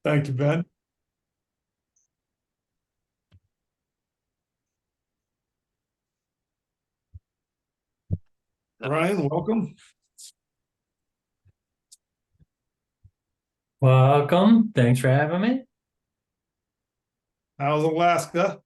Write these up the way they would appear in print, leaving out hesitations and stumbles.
Thank you, Ben. Brian, welcome. Welcome. Thanks for having me. How's Alaska?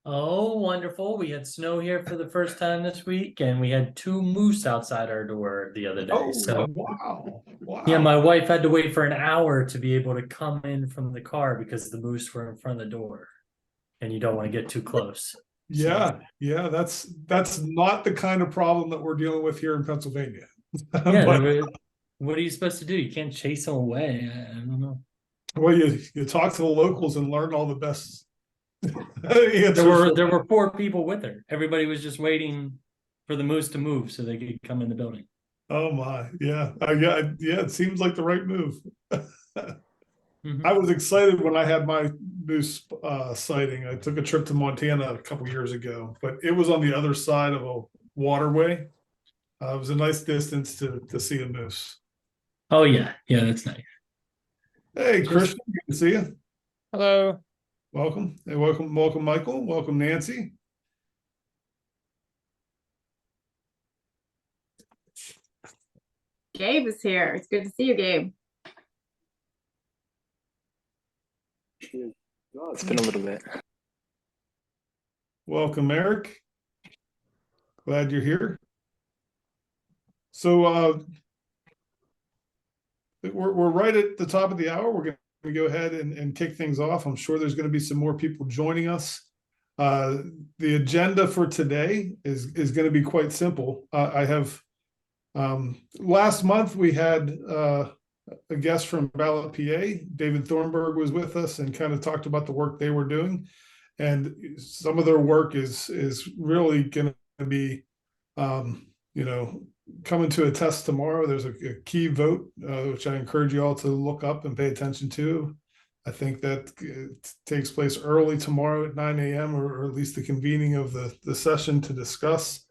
Oh, wonderful. We had snow here for the first time this week, and we had two moose outside our door the other day. Oh, So, wow. yeah, Wow. my wife had to wait for an hour to be able to come in from the car because the moose were in front of the door, and you don't want to get too close. Yeah, yeah, that's not the kind of problem that we're dealing with here in Pennsylvania. Yeah, But what are you supposed to do? You can't chase them away. I don't know. well, you talk to the locals and learn all the best There answers. were there were four people with her. Everybody was just waiting for the moose to move so they could come in the building. Oh my, yeah, yeah. It seems like the right move. I Mhm. was excited when I had my moose sighting. I took a trip to Montana a couple years ago, but it was on the other side of a waterway. It was a nice distance to see a moose. Oh yeah, yeah, that's nice. Hey, Just Christian, good to see you. Hello. Welcome. Hey, welcome, Michael. Welcome, Nancy. Gabe is here. It's good to see you, Gabe. It's been a little bit. Welcome, Eric. Glad you're here. So we're right at the top of the hour. We're going to go ahead and kick things off. I'm sure there's going to be some more people joining us. The agenda for today is going to be quite simple. I have last month we had a guest from Ballot, PA. David Thornburg was with us and kind of talked about the work they were doing, and some of their work is really going to be, coming to a test tomorrow. There's a key vote, which I encourage you all to look up and pay attention to. I think that takes place early tomorrow at 9 a.m. or at least the convening of the session to discuss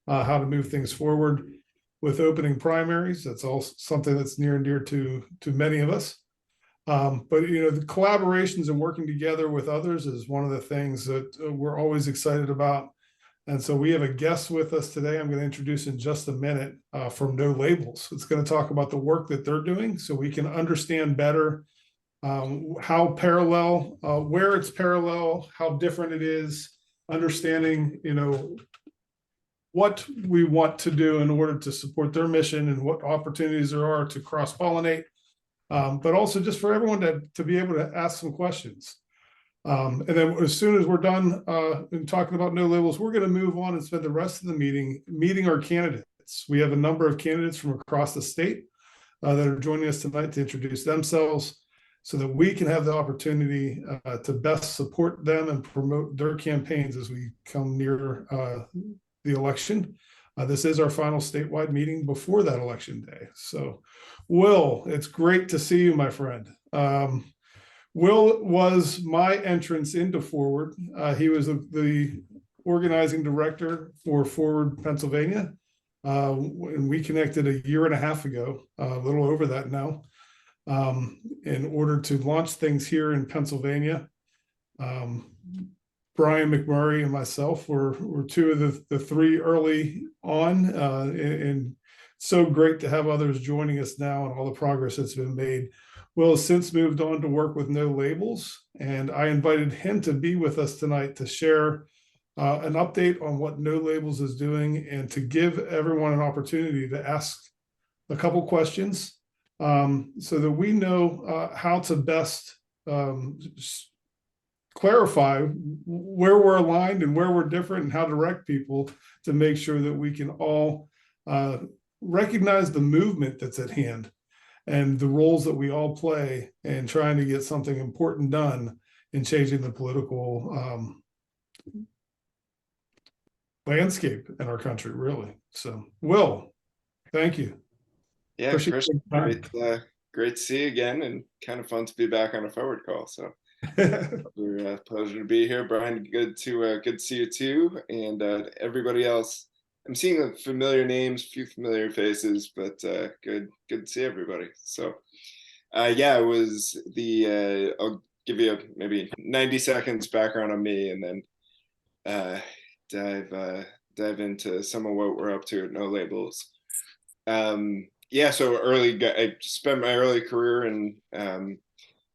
how to move things forward with opening primaries. That's all something that's near and dear to many of us. But the collaborations and working together with others is one of the things that we're always excited about. And so we have a guest with us today. I'm going to introduce in just a minute from No Labels. It's going to talk about the work that they're doing so we can understand better how parallel, where it's parallel, how different it is, understanding, what we want to do in order to support their mission and what opportunities there are to cross-pollinate, but also just for everyone to be able to ask some questions. And then as soon as we're done in talking about No Labels, we're going to move on and spend the rest of the meeting our candidates. We have a number of candidates from across the state that are joining us tonight to introduce themselves so that we can have the opportunity to best support them and promote their campaigns as we come near the election. This is our final statewide meeting before that election day. So, Will, it's great to see you, my friend. Will was my entrance into Forward. He was the organizing director for Forward Pennsylvania. And we connected a year and a half ago, a little over that now, in order to launch things here in Pennsylvania. Brian McMurray and myself were two of the three early on, and so great to have others joining us now and all the progress that's been made. Will has since moved on to work with No Labels, and I invited him to be with us tonight to share an update on what No Labels is doing and to give everyone an opportunity to ask a couple questions so that we know how to best clarify where we're aligned and where we're different and how to direct people to make sure that we can all recognize the movement that's at hand and the roles that we all play in trying to get something important done in changing the political landscape in our country, really. So, Will, thank you. Yeah, Christian, great to see you again, and kind of fun to be back on a Forward call. So, pleasure to be here, Brian. Good to see you too, and everybody else. I'm seeing familiar names, a few familiar faces, but good to see everybody. So, Yeah, it was I'll give you maybe 90 seconds background on me, and then uh, dive into some of what we're up to at No Labels. Yeah, so I spent my early career in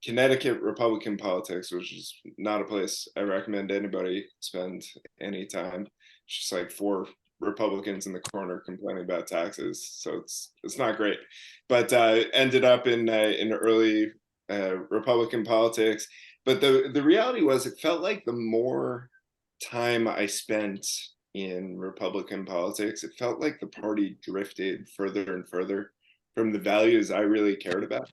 Connecticut Republican politics, which is not a place I recommend anybody spend any time. It's just like four Republicans in the corner complaining about taxes, so it's not great. But ended up in early Republican politics. But the reality was, it felt like the more time I spent in Republican politics, it felt like the party drifted further and further from the values I really cared about.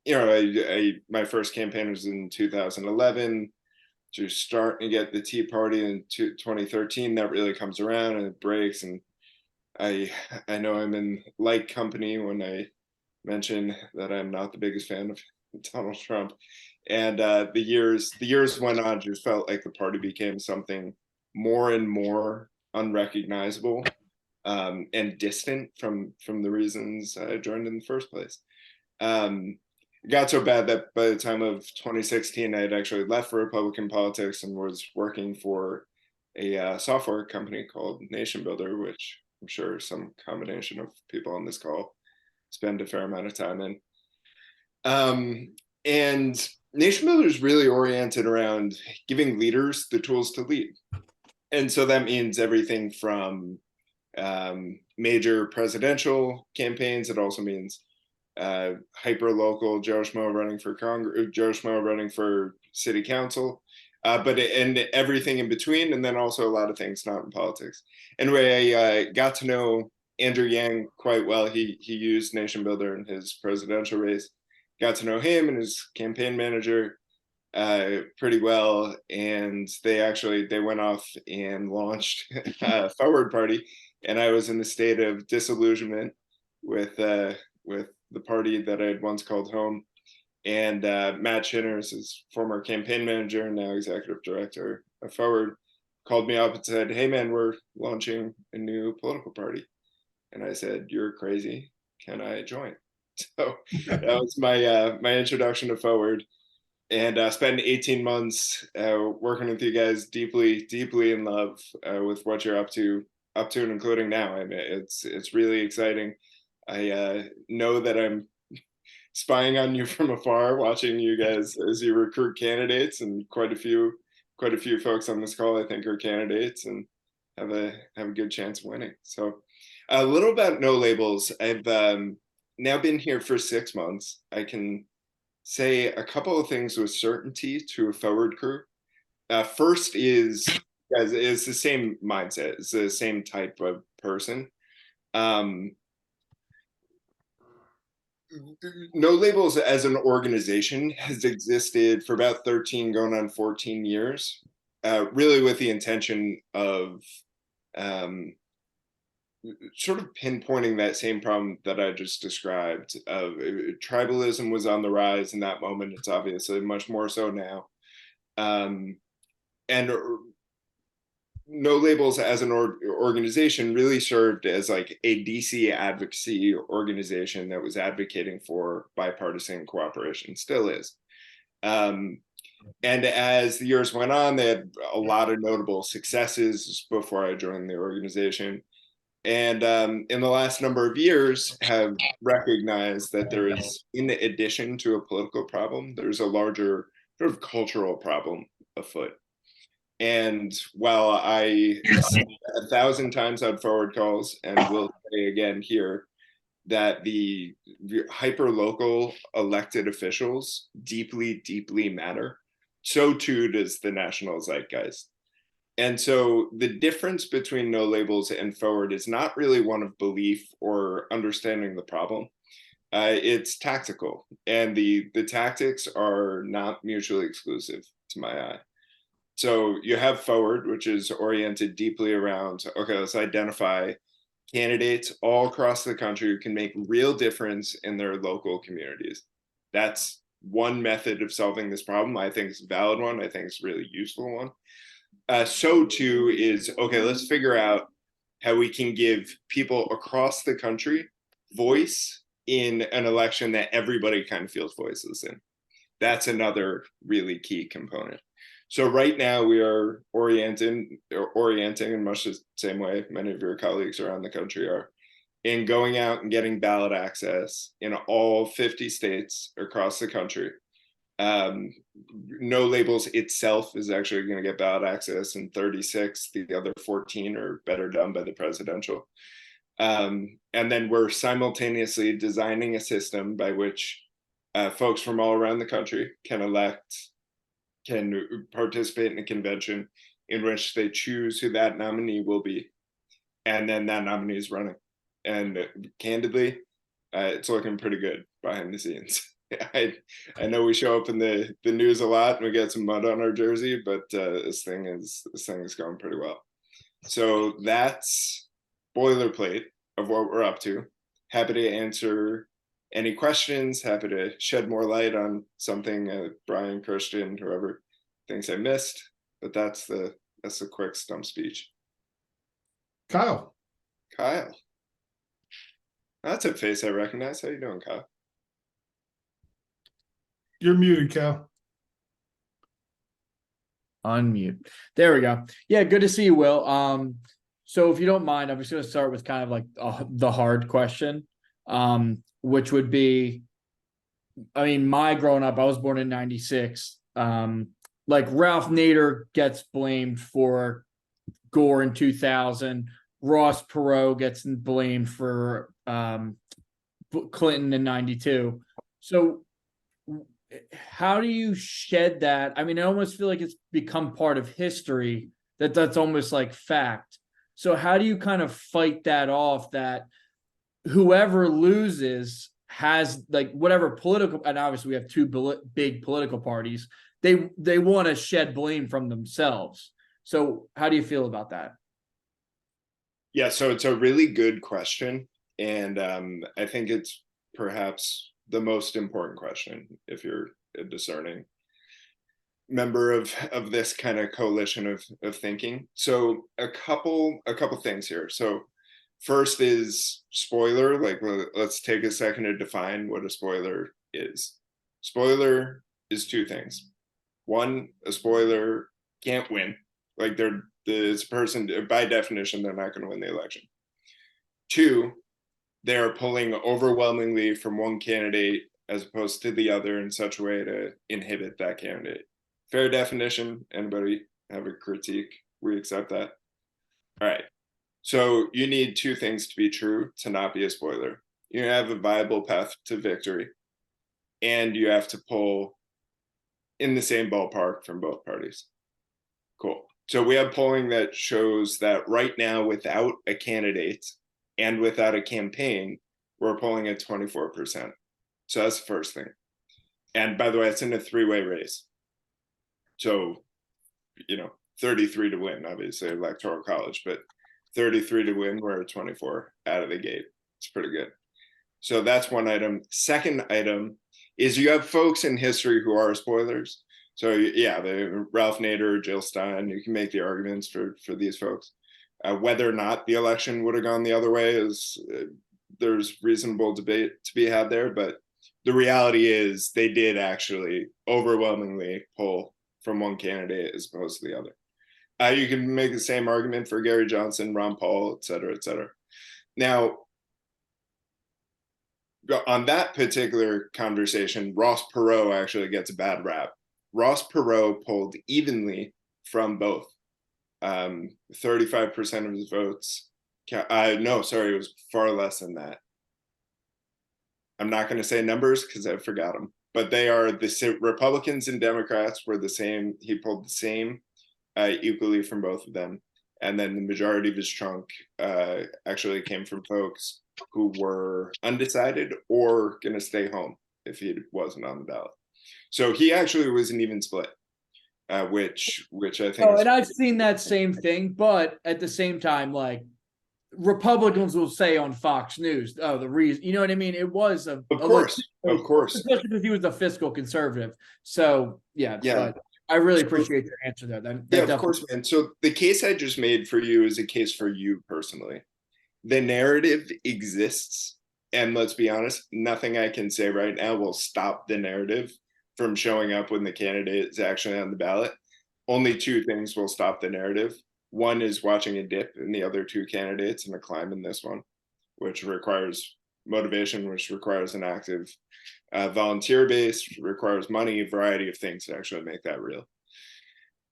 You know, my first campaign was in 2011. Just starting to get the Tea Party in 2013. That really comes around and it breaks. And I know I'm in light company when I mention that I'm not the biggest fan of Donald Trump. And the years went on. Just felt like the party became something more and more unrecognizable and distant from the reasons I joined in the first place. It got so bad that by the time of 2016, I had actually left for Republican politics and was working for a software company called Nation Builder, which I'm sure some combination of people on this call spend a fair amount of time in. And Nation Builder is really oriented around giving leaders the tools to lead. And so that means everything from major presidential campaigns. It also means hyper local Joe Schmo running for Congress, Joe Schmo running for city council, and everything in between, and then also a lot of things not in politics. Anyway, I got to know Andrew Yang quite well. He used Nation Builder in his presidential race. Got to know him and his campaign manager pretty well, and they went off and launched Forward Party, and I was in a state of disillusionment with the party that I had once called home. And Matt Shinners, his former campaign manager and now executive director of Forward, called me up and said, "Hey man, we're launching a new political party." And I said, "You're crazy. Can I join?" So that was my introduction to Forward. And spent 18 months working with you guys, deeply in love with what you're up to and including now. I mean, it's really exciting. I know that I'm spying on you from afar, watching you guys as you recruit candidates, and quite a few folks on this call I think are candidates and have a good chance of winning. So a little about No Labels. I've now been here for 6 months. I can say a couple of things with certainty to a Forward crew. First is, guys, it's the same mindset. It's the same type of person. No Labels as an organization has existed for about 13 going on 14 years, really with the intention of sort of pinpointing that same problem that I just described. Tribalism was on the rise in that moment. It's obviously much more so now. And No Labels as an organization really served as like a DC advocacy organization that was advocating for bipartisan cooperation, still is. And as the years went on, they had a lot of notable successes before I joined the organization. And in the last number of years have recognized that there is, in addition to a political problem, there's a larger sort of cultural problem afoot. And while I said 1,000 times on Forward calls, and will say again here, that the hyper local elected officials deeply matter, so too does the national zeitgeist. And so the difference between No Labels and Forward is not really one of belief or understanding the problem. It's tactical, and the tactics are not mutually exclusive to my eye. So you have Forward, which is oriented deeply around, okay, let's identify candidates all across the country who can make real difference in their local communities. That's one method of solving this problem. I think it's a valid one. I think it's a really useful one. So too is, okay, let's figure out how we can give people across the country voice in an election that everybody kind of feels voices in. That's another really key component. So right now we are orienting in much the same way many of your colleagues around the country are, in going out and getting ballot access in all 50 states across the country. No Labels itself is actually going to get ballot access in 36. The other 14 are better done by the presidential. And then we're simultaneously designing a system by which folks from all around the country can participate in a convention in which they choose who that nominee will be. And then that nominee is running. And candidly, it's looking pretty good behind the scenes. I know we show up in the news a lot and we get some mud on our jersey, but this thing is going pretty well. So that's boilerplate of what we're up to. Happy to answer any questions, happy to shed more light on something Brian, Christian, whoever thinks I missed, but that's the quick stump speech. Kyle, That's a face I recognize. How you doing, Kyle? you're muted, Kyle. Unmute. There we go. Yeah, good to see you, Will. So if you don't mind, I'm just going to start with kind of like the hard question, which would be, I mean, my growing up, I was born in 96. Like Ralph Nader gets blamed for Gore in 2000. Ross Perot gets blamed for Clinton in 92. So how do you shed that? I mean, I almost feel like it's become part of history, that's almost like fact. So how do you kind of fight that off, that whoever loses has like whatever political, and obviously we have two big political parties, they want to shed blame from themselves. So how do you feel about that? Yeah, so it's a really good question. And I think it's perhaps the most important question if you're a discerning member of this kind of coalition of thinking. So a couple things here. So first is spoiler. Like, let's take a second to define what a spoiler is. Spoiler is two things. One, a spoiler can't win. Like this person, by definition, they're not going to win the election. Two, they're pulling overwhelmingly from one candidate as opposed to the other in such a way to inhibit that candidate. Fair definition. Anybody have a critique? We accept that. All right. So you need two things to be true to not be a spoiler. You have a viable path to victory, and you have to pull in the same ballpark from both parties. Cool. So we have polling that shows that right now, without a candidate and without a campaign, we're polling at 24%. So that's the first thing. And by the way, it's in a three-way race. So, 33 to win, obviously, electoral college, but 33 to win, we're at 24 out of the gate. It's pretty good. So that's one item. Second item is you have folks in history who are spoilers. So yeah, the Ralph Nader, Jill Stein, you can make the arguments for these folks. Whether or not the election would have gone the other way is there's reasonable debate to be had there, but the reality is they did actually overwhelmingly pull from one candidate as opposed to the other. You can make the same argument for Gary Johnson, Ron Paul, et cetera, et cetera. Now, on that particular conversation, Ross Perot actually gets a bad rap. Ross Perot pulled evenly from both. 35% of his votes. No, sorry, it was far less than that. I'm not going to say numbers because I forgot them, but they are the Republicans and Democrats were the same. He pulled the same equally from both of them. And then the majority of his chunk actually came from folks who were undecided or going to stay home if he wasn't on the ballot. So he actually was an even split, which I think. Oh, and I've seen that same thing, but at the same time, like Republicans will say on Fox News, "Oh, the reason," you know what I mean? It was of course, especially because he was a fiscal conservative. So yeah. But I really appreciate your answer there. That of course, man. So the case I just made for you is a case for you personally. The narrative exists And let's be honest, nothing I can say right now will stop the narrative from showing up when the candidate is actually on the ballot. Only two things will stop the narrative. One is watching a dip in the other two candidates and a climb in this one, which requires motivation, which requires an active volunteer base, requires money, a variety of things to actually make that real.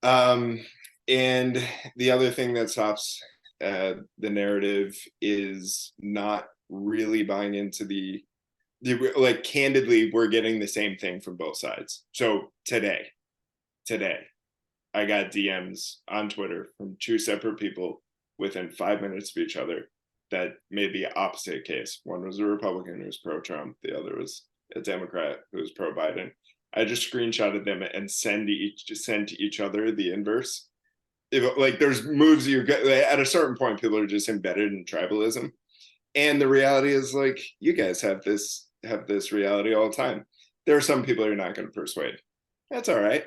And the other thing that stops the narrative is not really buying into the like, candidly, we're getting the same thing from both sides. So today I got DMs on Twitter from two separate people within 5 minutes of each other that made the opposite case. One was a Republican who was pro-Trump, the other was a Democrat who was pro-Biden. I just screenshotted them and send to each other the inverse. Like, there's moves you get at a certain point, people are just embedded in tribalism. And the reality is, like, you guys have this reality all the time. There are some people you're not going to persuade. That's all right.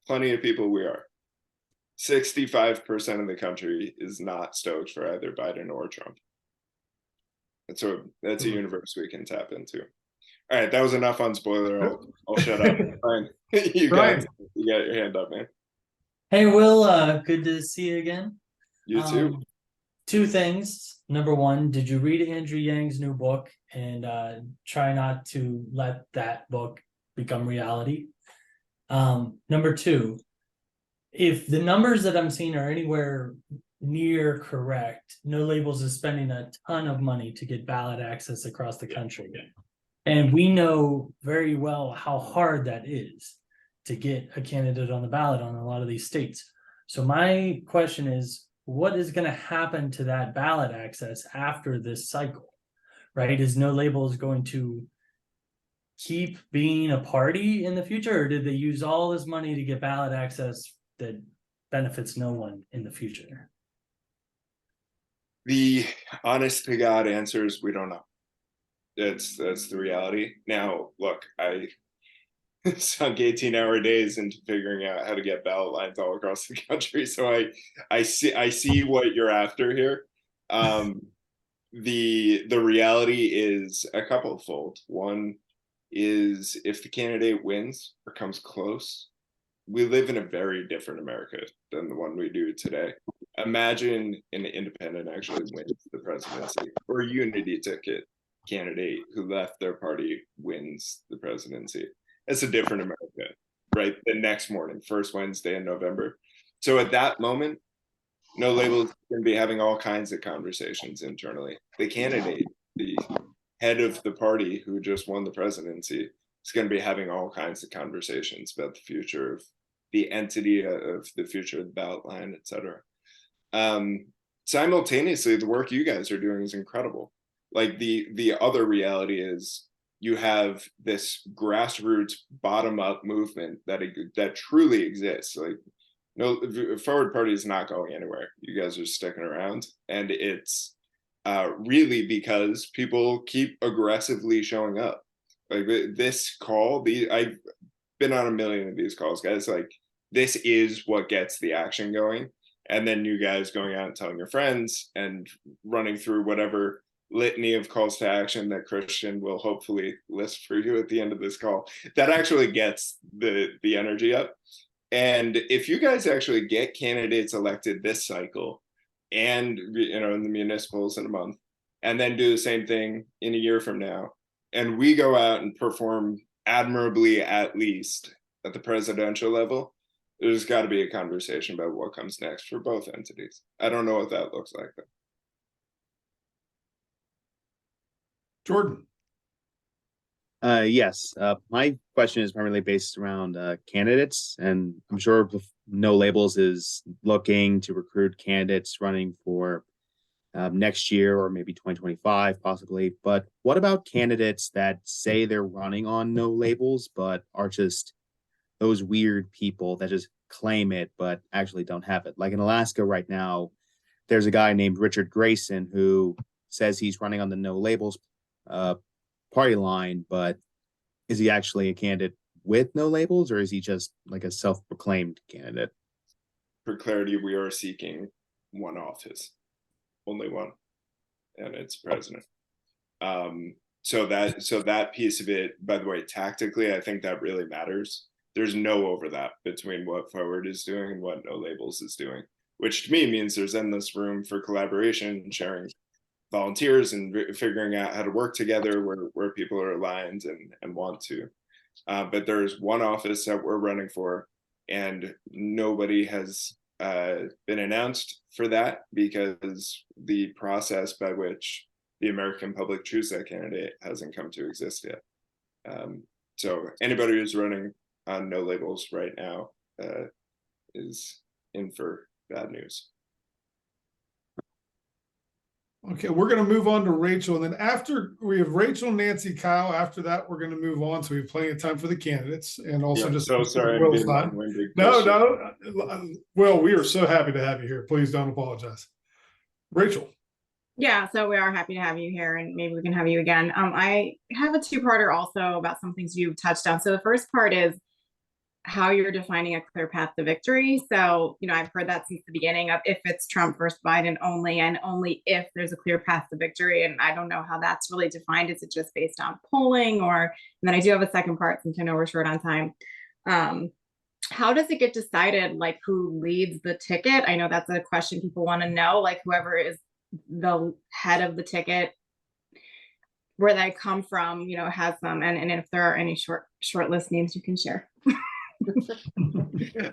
Plenty of people we are. 65% of the country is not stoked for either Biden or Trump. That's a universe we can tap into. All right, that was enough on spoiler. I'll shut up. Fine. You guys, you got your hand up, man. Hey, Will, good to see you again. You too. Two things. Number one, did you read Andrew Yang's new book and try not to let that book become reality? Number two, if the numbers that I'm seeing are anywhere near correct, No Labels is spending a ton of money to get ballot access across the country. And we know very well how hard that is to get a candidate on the ballot on a lot of these states. So my question is, what is going to happen to that ballot access after this cycle, right? Is No Labels going to keep being a party in the future, or did they use all this money to get ballot access that benefits no one in the future? The honest to God answer is we don't know. That's the reality. Now, look, I sunk 18-hour days into figuring out how to get ballot lines all across the country. So I see what you're after here. The reality is a couple-fold. One is, if the candidate wins or comes close, we live in a very different America than the one we do today. Imagine an independent actually wins the presidency, or a unity ticket candidate who left their party wins the presidency. It's a different America, right? The next morning, first Wednesday in November. So at that moment, No Labels can be having all kinds of conversations internally. The candidate, the head of the party who just won the presidency, is going to be having all kinds of conversations about the future of the entity, of the future of the ballot line, etc. Simultaneously, the work you guys are doing is incredible. Like, the other reality is you have this grassroots bottom-up movement that truly exists. Like, no, Forward Party is not going anywhere. You guys are sticking around, and it's really because people keep aggressively showing up. Like, this call, I've been on a million of these calls, guys. Like, this is what gets the action going. And then you guys going out and telling your friends and running through whatever litany of calls to action that Christian will hopefully list for you at the end of this call, that actually gets the energy up. And if you guys actually get candidates elected this cycle, and in the municipals in a month, and then do the same thing in a year from now, and we go out and perform admirably, at least at the presidential level, there's got to be a conversation about what comes next for both entities. I don't know what that looks like, though. Jordan. Yes. My question is primarily based around candidates, and I'm sure No Labels is looking to recruit candidates running for next year or maybe 2025 possibly. But what about candidates that say they're running on No Labels but are just those weird people that just claim it but actually don't have it? Like in Alaska right now, there's a guy named Richard Grayson who says he's running on the No Labels party line, but is he actually a candidate with No Labels, or is he just like a self-proclaimed candidate? For clarity, we are seeking one office, only one, and it's president. So that piece of it, by the way, tactically, I think that really matters. There's no overlap between what Forward is doing and what No Labels is doing, which to me means there's endless room for collaboration and sharing volunteers and figuring out how to work together where people are aligned and want to. But there's one office that we're running for, and nobody has been announced for that because the process by which the American public choose that candidate hasn't come to exist yet. So anybody who's running on No Labels right now is in for bad news. Okay, we're gonna move on to Rachel, and then after we have Rachel, Nancy, Kyle, after that, we're gonna move on, so we have plenty of time for the candidates, and also Yeah, just. so sorry, I'm Will's being time. long-winded. No, Will, we are so happy to have you here. Please don't apologize. Rachel. Yeah, so we are happy to have you here, and maybe we can have you again. I have a two-parter also about some things you've touched on. So the first part is how you're defining a clear path to victory. So, I've heard that since the beginning of if it's Trump versus Biden only, and only if there's a clear path to victory. And I don't know how that's really defined. Is it just based on polling, or, and then I do have a second part since I know we're short on time. How does it get decided, like who leads the ticket? I know that's a question people want to know, like whoever is the head of the ticket, where they come from, has them, and if there are any short list names you can share.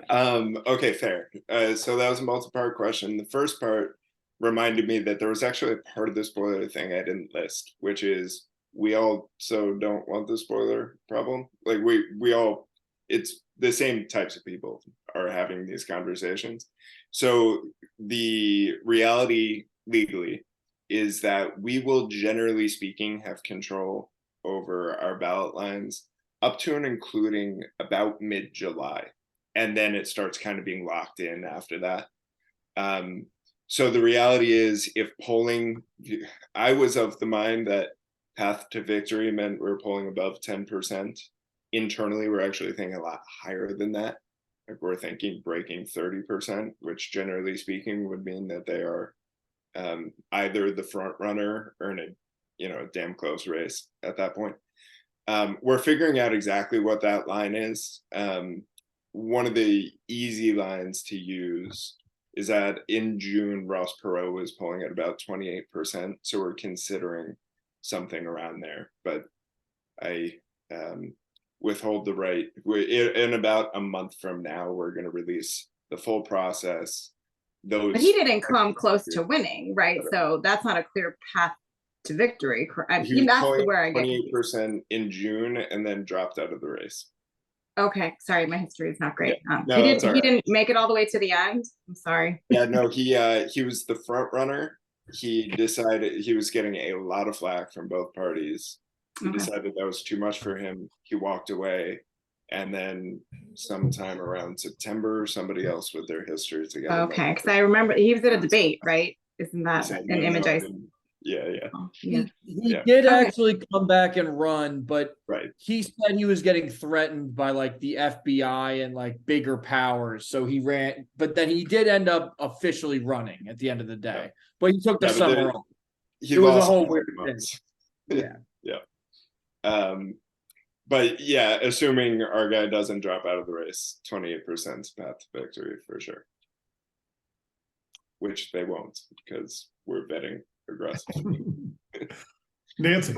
Okay, fair. So that was a multi-part question. The first part reminded me that there was actually a part of the spoiler thing I didn't list, which is we also don't want the spoiler problem. Like we all, it's the same types of people are having these conversations. So the reality legally is that we will, generally speaking, have control over our ballot lines up to and including about mid-July. And then it starts kind of being locked in after that. So the reality is, if polling, I was of the mind that path to victory meant we're polling above 10%. Internally, we're actually thinking a lot higher than that. Like we're thinking breaking 30%, which generally speaking would mean that they are either the front runner or in a damn close race at that point. We're figuring out exactly what that line is. One of the easy lines to use is that in June, Ross Perot was polling at about 28%. So we're considering something around there, but I withhold the right. In about a month from now, we're going to release the full process. But he didn't come close to winning, right? So that's not a clear path to victory. He was That's polling where I get 28% in June and then dropped out of the race. Okay, sorry, my history is not great. No, he it's all right. didn't make it all the way to the end. I'm sorry. Yeah, no, he was the front runner. He decided he was getting a lot of flack from both parties. He decided that was too much for him. He walked away, and then sometime around September, somebody else with their history together. Okay, because I remember he was at a debate, right? Isn't that Said, an image I? Yeah. Yeah. He Yeah. did Okay. actually come back and run, but Right. he said he was getting threatened by like the FBI and like bigger powers. So he ran, but then he did end up officially running at the end of the day. Yeah. But he took the Yeah, but summer then off. He It was a lost whole 4 weird thing. months. Yeah. Yeah. But yeah, assuming our guy doesn't drop out of the race, 28% path to victory for sure. Which they won't, because we're betting aggressively. Nancy.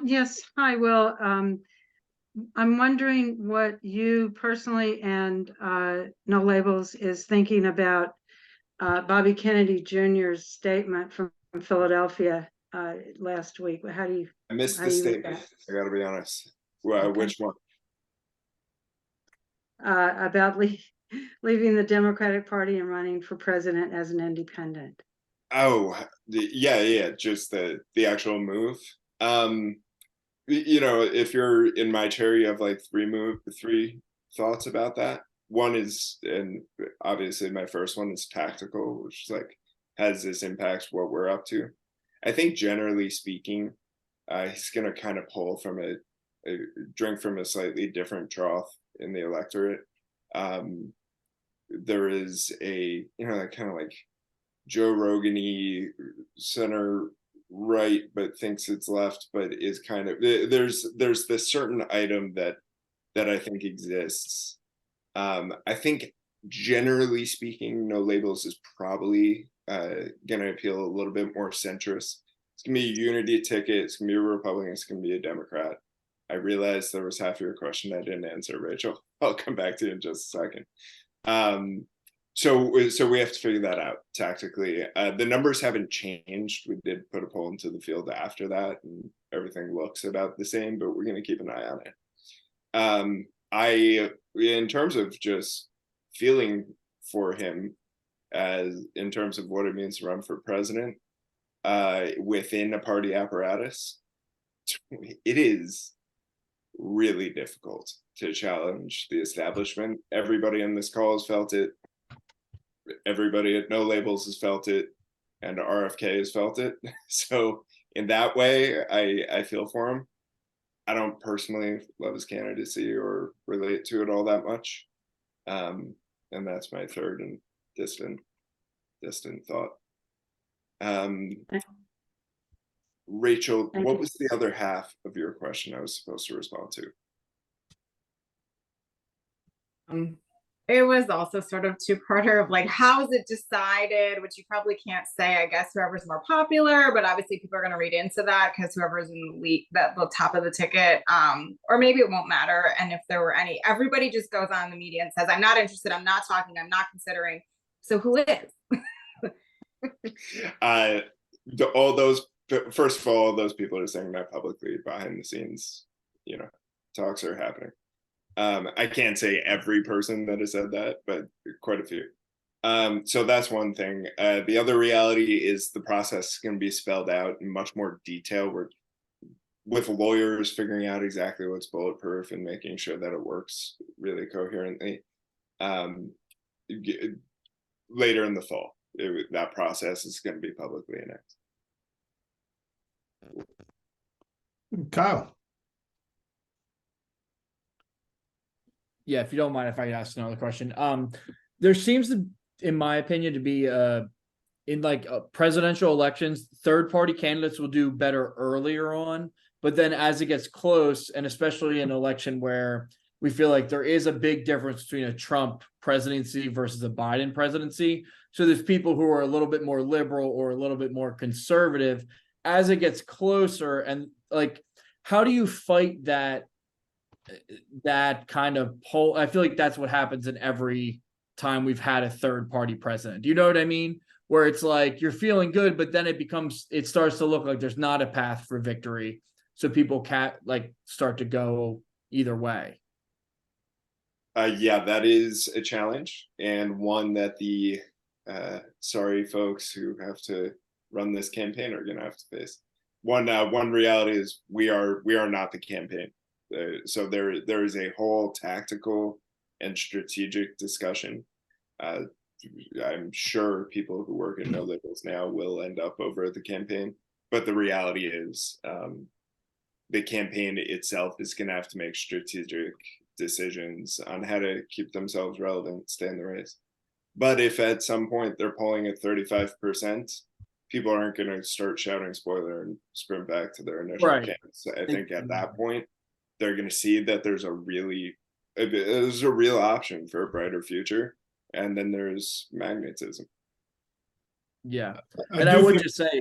Yes, hi, Will. I'm wondering what you personally and No Labels is thinking about Bobby Kennedy Jr.'s statement from Philadelphia last week. How do you? I missed How the do you read statement. I gotta be honest. Well, Okay. which one? About leaving the Democratic Party and running for president as an independent? Oh, yeah. Just the actual move. If you're in my chair, you have like three thoughts about that. One is, and obviously my first one is tactical, which is like, has this impact what we're up to? I think generally speaking, he's gonna kind of pull from a drink from a slightly different trough in the electorate. There is a kind of like Joe Rogan-y center right, but thinks it's left, but is kind of there's this certain item that I think exists. I think generally speaking, no labels is probably going to appeal a little bit more centrist. It's gonna be a unity ticket. It's gonna be a Republican. It's gonna be a Democrat. I realized there was half your question I didn't answer, Rachel. I'll come back to you in just a second. So we have to figure that out tactically. The numbers haven't changed. We did put a poll into the field after that, and everything looks about the same, but we're going to keep an eye on it. In terms of just feeling for him, in terms of what it means to run for president, within a party apparatus, it is really difficult to challenge the establishment. Everybody on this call has felt it. Everybody at No Labels has felt it, and RFK has felt it. So in that way, I feel for him. I don't personally love his candidacy or relate to it all that much. And that's my third and distant thought. Rachel, what was the other half of your question I was supposed to respond to? It was also sort of two-parter of like, how is it decided, which you probably can't say, I guess, whoever's more popular, but obviously people are going to read into that because whoever's in the lead, the top of the ticket, or maybe it won't matter. And if there were any, everybody just goes on the media and says, I'm not interested, I'm not talking, I'm not considering. So who is? All those, first of all those people are saying that publicly. Behind the scenes, talks are happening. I can't say every person that has said that, but quite a few. So that's one thing. The other reality is the process is going to be spelled out in much more detail. We're with lawyers figuring out exactly what's bulletproof and making sure that it works really coherently. Later in the fall, that process is going to be publicly announced. Kyle. Yeah, if you don't mind, if I ask another question. There seems to, in my opinion, to be in like presidential elections, third-party candidates will do better earlier on, but then as it gets close, and especially in an election where we feel like there is a big difference between a Trump presidency versus a Biden presidency. So there's people who are a little bit more liberal or a little bit more conservative as it gets closer. And like, how do you fight that kind of poll? I feel like that's what happens in every time we've had a third party president. Do you know what I mean? Where it's like you're feeling good, but then it starts to look like there's not a path for victory. So people can't like start to go either way. Yeah, that is a challenge, and one that the sorry folks who have to run this campaign are going to have to face. One reality is we are not the campaign. So there is a whole tactical and strategic discussion. I'm sure people who work at No Labels now will end up over at the campaign, but the reality is the campaign itself is going to have to make strategic decisions on how to keep themselves relevant, stay in the race. But if at some point they're polling at 35%, people aren't going to start shouting spoiler and sprint back to their initial camps. I think at that point, they're going to see that there's a real option for a brighter future. And then there's magnetism. Yeah. And I would just say,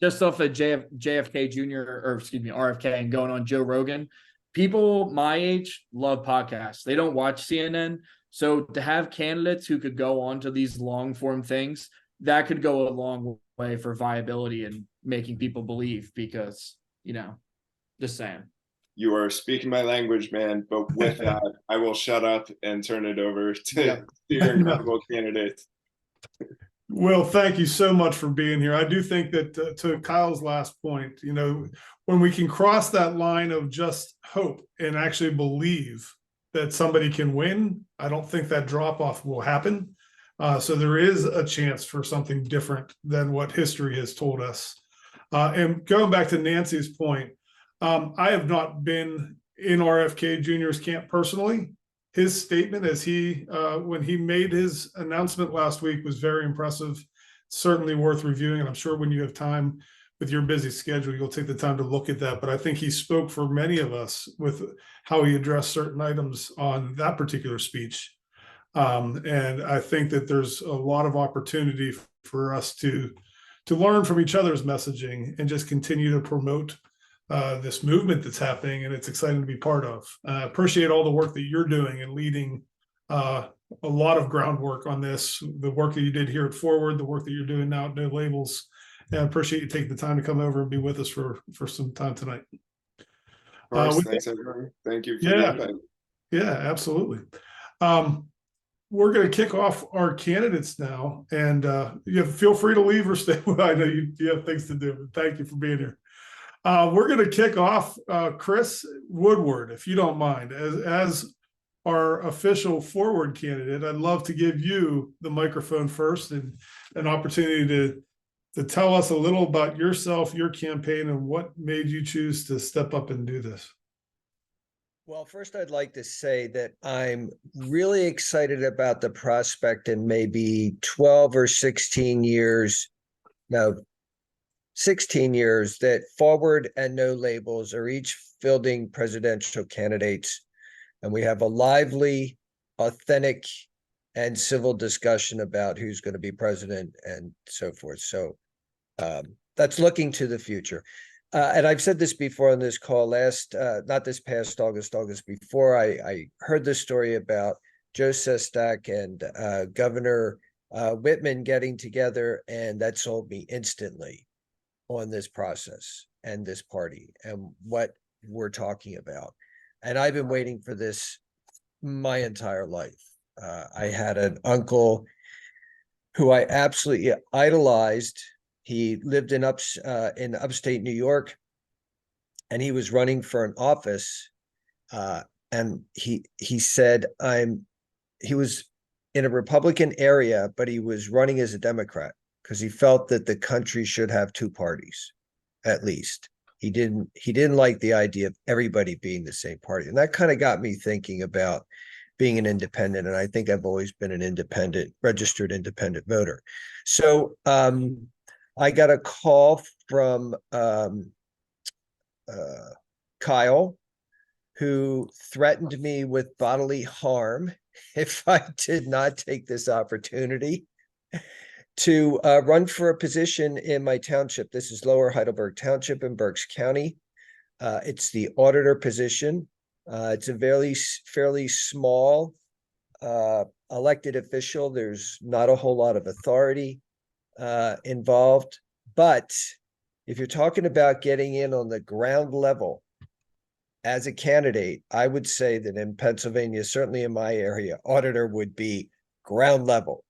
just off of JFK Jr., or excuse me, RFK, and going on Joe Rogan, people my age love podcasts. They don't watch CNN. So to have candidates who could go on to these long form things, that could go a long way for viability and making people believe, because, just saying. You are speaking my language, man. But with that, I will shut up and turn it over to your incredible candidate. Will, thank you so much for being here. I do think that to Kyle's last point, when we can cross that line of just hope and actually believe that somebody can win, I don't think that drop off will happen. So there is a chance for something different than what history has told us. And going back to Nancy's point, I have not been in RFK Jr.'s camp personally. His statement when he made his announcement last week was very impressive, certainly worth reviewing. And I'm sure when you have time, with your busy schedule, you'll take the time to look at that. But I think he spoke for many of us with how he addressed certain items on that particular speech. And I think that there's a lot of opportunity for us to learn from each other's messaging and just continue to promote this movement that's happening, and it's exciting to be part of. I appreciate all the work that you're doing and leading a lot of groundwork on this, the work that you did here at Forward, the work that you're doing now at No Labels. And I appreciate you taking the time to come over and be with us for some time tonight. Of course, thanks everyone. Thank you for the Yeah, invite. yeah, absolutely. We're going to kick off our candidates now, and you feel free to leave or stay. I know you have things to do, but thank you for being here. We're going to kick off Chris Woodward, if you don't mind, as our official Forward candidate. I'd love to give you the microphone first and an opportunity to tell us a little about yourself, your campaign, and what made you choose to step up and do this. Well, first, I'd like to say that I'm really excited about the prospect in maybe 12 or 16 years, no, 16 years, that Forward and No Labels are each fielding presidential candidates. And we have a lively, authentic, and civil discussion about who's going to be president and so forth. So that's looking to the future. And I've said this before on this call not this past August before, I heard the story about Joe Sestak and Governor Whitman getting together, and that sold me instantly on this process and this party and what we're talking about. And I've been waiting for this my entire life. I had an uncle who I absolutely idolized. He lived in upstate New York, and he was running for an office. And he said he was in a Republican area, but he was running as a Democrat because he felt that the country should have two parties, at least. He didn't like the idea of everybody being the same party, and that kind of got me thinking about being an independent. And I think I've always been an registered independent voter. So I got a call from Kyle, who threatened me with bodily harm if I did not take this opportunity to run for a position in my township. This is Lower Heidelberg Township in Berks County. It's the auditor position. It's a fairly small elected official. There's not a whole lot of authority involved. But if you're talking about getting in on the ground level as a candidate, I would say that in Pennsylvania, certainly in my area, auditor would be ground level.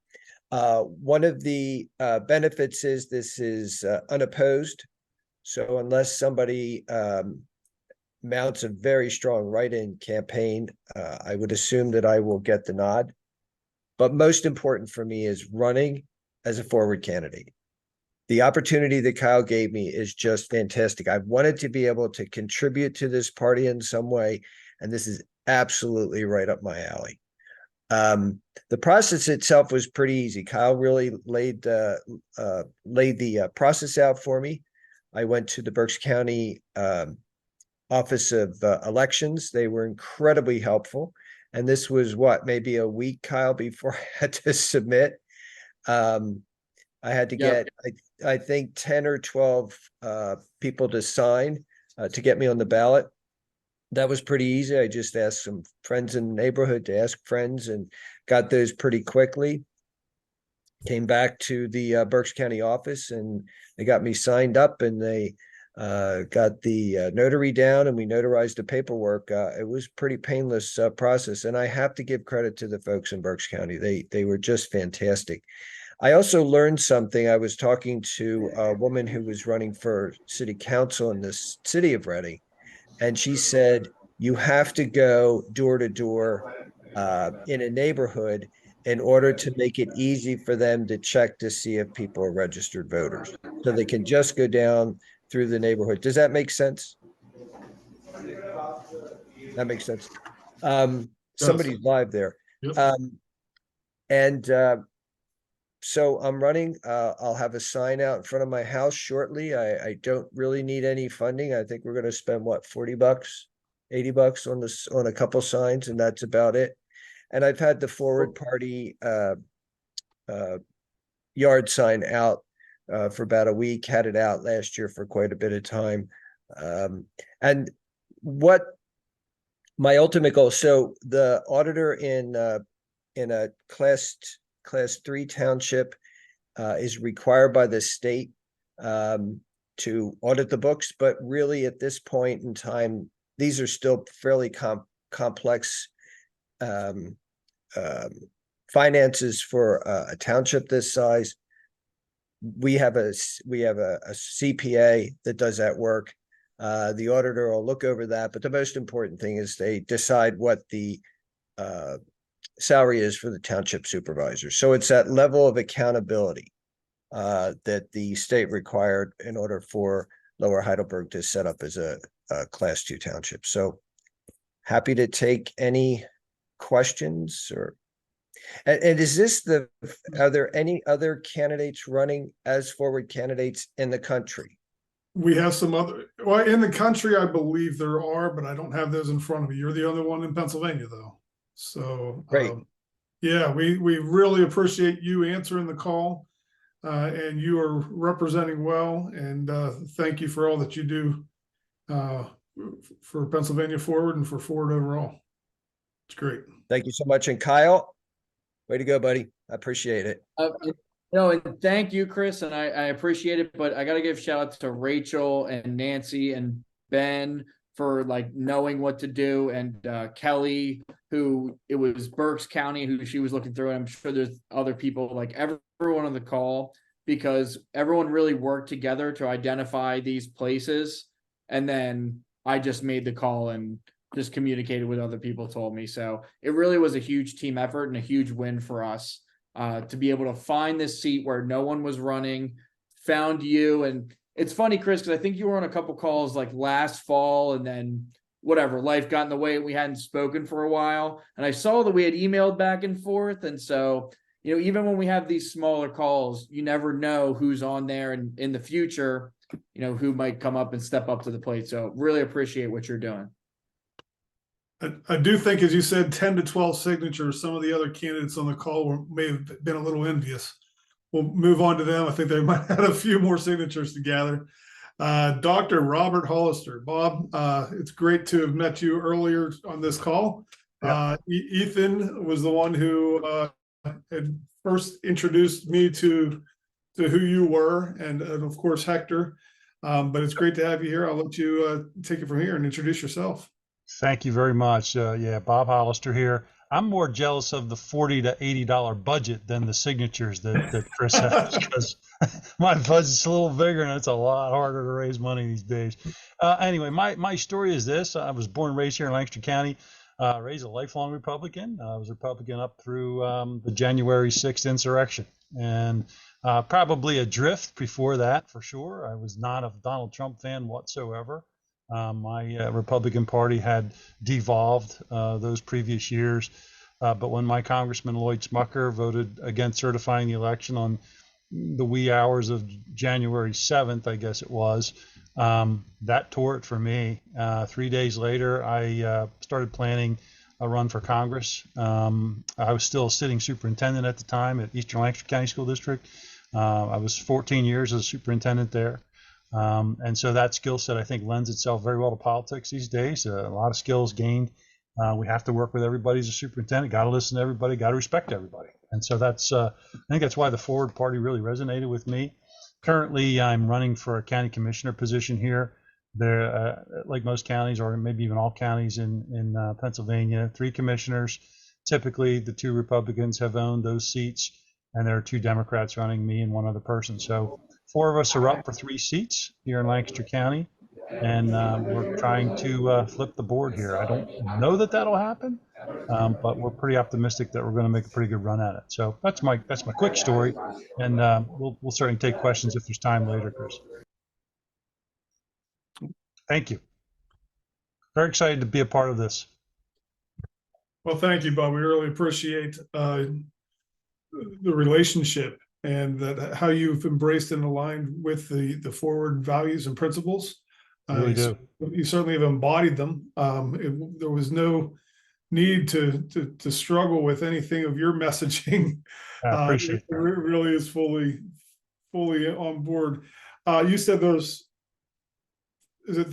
One of the benefits is this is unopposed. So unless somebody mounts a very strong write-in campaign, I would assume that I will get the nod. But most important for me is running as a Forward candidate. The opportunity that Kyle gave me is just fantastic. I've wanted to be able to contribute to this party in some way, and this is absolutely right up my alley. The process itself was pretty easy. Kyle really laid the process out for me. I went to the Berks County Office of Elections. They were incredibly helpful. And this was maybe a week, Kyle, before I had to submit. I had to get, I think, 10 or 12 people to sign to get me on the ballot. That was pretty easy. I just asked some friends in the neighborhood to ask friends and got those pretty quickly. Came back to the Berks County office, and they got me signed up, and they got the notary down, and we notarized the paperwork. It was pretty painless process, and I have to give credit to the folks in Berks County. They were just fantastic. I also learned something. I was talking to a woman who was running for city council in the city of Reading, and she said, you have to go door to door in a neighborhood in order to make it easy for them to check to see if people are registered voters. So they can just go down through the neighborhood. Does that make sense? That makes sense. Somebody's live there. Yep. so I'm running, I'll have a sign out in front of my house shortly. I don't really need any funding. I think we're gonna spend what, $40, $80 on this, on a couple signs, and that's about it. And I've had the forward party yard sign out for about a week, had it out last year for quite a bit of time. And what my ultimate goal, so the auditor in a class 3 township is required by the state to audit the books, but really at this point in time, these are still fairly complex finances for a township this size. We have a CPA that does that work. The auditor will look over that, but the most important thing is they decide what the salary is for the township supervisor. So it's that level of accountability that the state required in order for Lower Heidelberg to set up as a class 2 township. So happy to take any questions. Or and is this are there any other candidates running as forward candidates in the country? We have some other, well, in the country, I believe there are, but I don't have those in front of me. You're the only one in Pennsylvania, though. So, Great. Yeah, we really appreciate you answering the call, and you are representing well. And thank you for all that you do for Pennsylvania Forward and for Forward overall. It's great. Thank you so much. And Kyle, way to go, buddy. I appreciate it. No, and thank you, Chris, and I appreciate it, but I got to give shout out to Rachel and Nancy and Ben for like knowing what to do, and Kelly, who it was Berks County, who she was looking through, and I'm sure there's other people, like everyone on the call, because everyone really worked together to identify these places, and then I just made the call and just communicated with other people told me. So it really was a huge team effort and a huge win for us. To be able to find this seat where no one was running, found you. And it's funny, Chris, because I think you were on a couple calls like last fall, and then whatever, life got in the way and we hadn't spoken for a while. And I saw that we had emailed back and forth. And so, you know, even when we have these smaller calls, you never know who's on there, and in the future, you know, who might come up and step up to the plate. So really appreciate what you're doing. I do think, as you said, 10 to 12 signatures. Some of the other candidates on the call may have been a little envious. We'll move on to them. I think they might have a few more signatures to gather. Dr. Robert Hollister. Bob, it's great to have met you earlier on this call. Ethan was the one who had first introduced me to who you were, and of course, Hector. But it's great to have you here. I'll let you take it from here and introduce yourself. Thank you very much. Yeah, Bob Hollister here. I'm more jealous of the $40 to $80 budget than the signatures that Chris has, because my budget's a little bigger and it's a lot harder to raise money these days. Anyway, my story is this. I was born and raised here in Lancaster County, raised a lifelong Republican. I was Republican up through the January 6th insurrection, and probably adrift before that for sure. I was not a Donald Trump fan whatsoever. My Republican Party had devolved those previous years, but when my Congressman Lloyd Smucker voted against certifying the election on the wee hours of January 7th, I guess it was, that tore it for me. 3 days later, I started planning a run for Congress. I was still a sitting superintendent at the time at Eastern Lancaster County School District. I was 14 years as a superintendent there. And so that skill set, I think, lends itself very well to politics these days. A lot of skills gained. We have to work with everybody as a superintendent, got to listen to everybody, got to respect everybody. And so that's, I think that's why the Forward Party really resonated with me. Currently, I'm running for a county commissioner position here. There, like most counties, or maybe even all counties in Pennsylvania, 3 commissioners. Typically, the 2 Republicans have owned those seats, and there are 2 Democrats running, me and 1 other person. So 4 of us are up for 3 seats here in Lancaster County, and we're trying to flip the board here. I don't know that that'll happen, but we're pretty optimistic that we're going to make a pretty good run at it. So that's my quick story, and we'll certainly take questions if there's time later, Chris. Thank you. Very excited to be a part of this. Well, thank you, Bob. We really appreciate the relationship. and that how you've embraced and aligned with the forward values and principles. Really do. You certainly have embodied them. There was no need to struggle with anything of your messaging. I appreciate It that. really is fully on board. You said there's,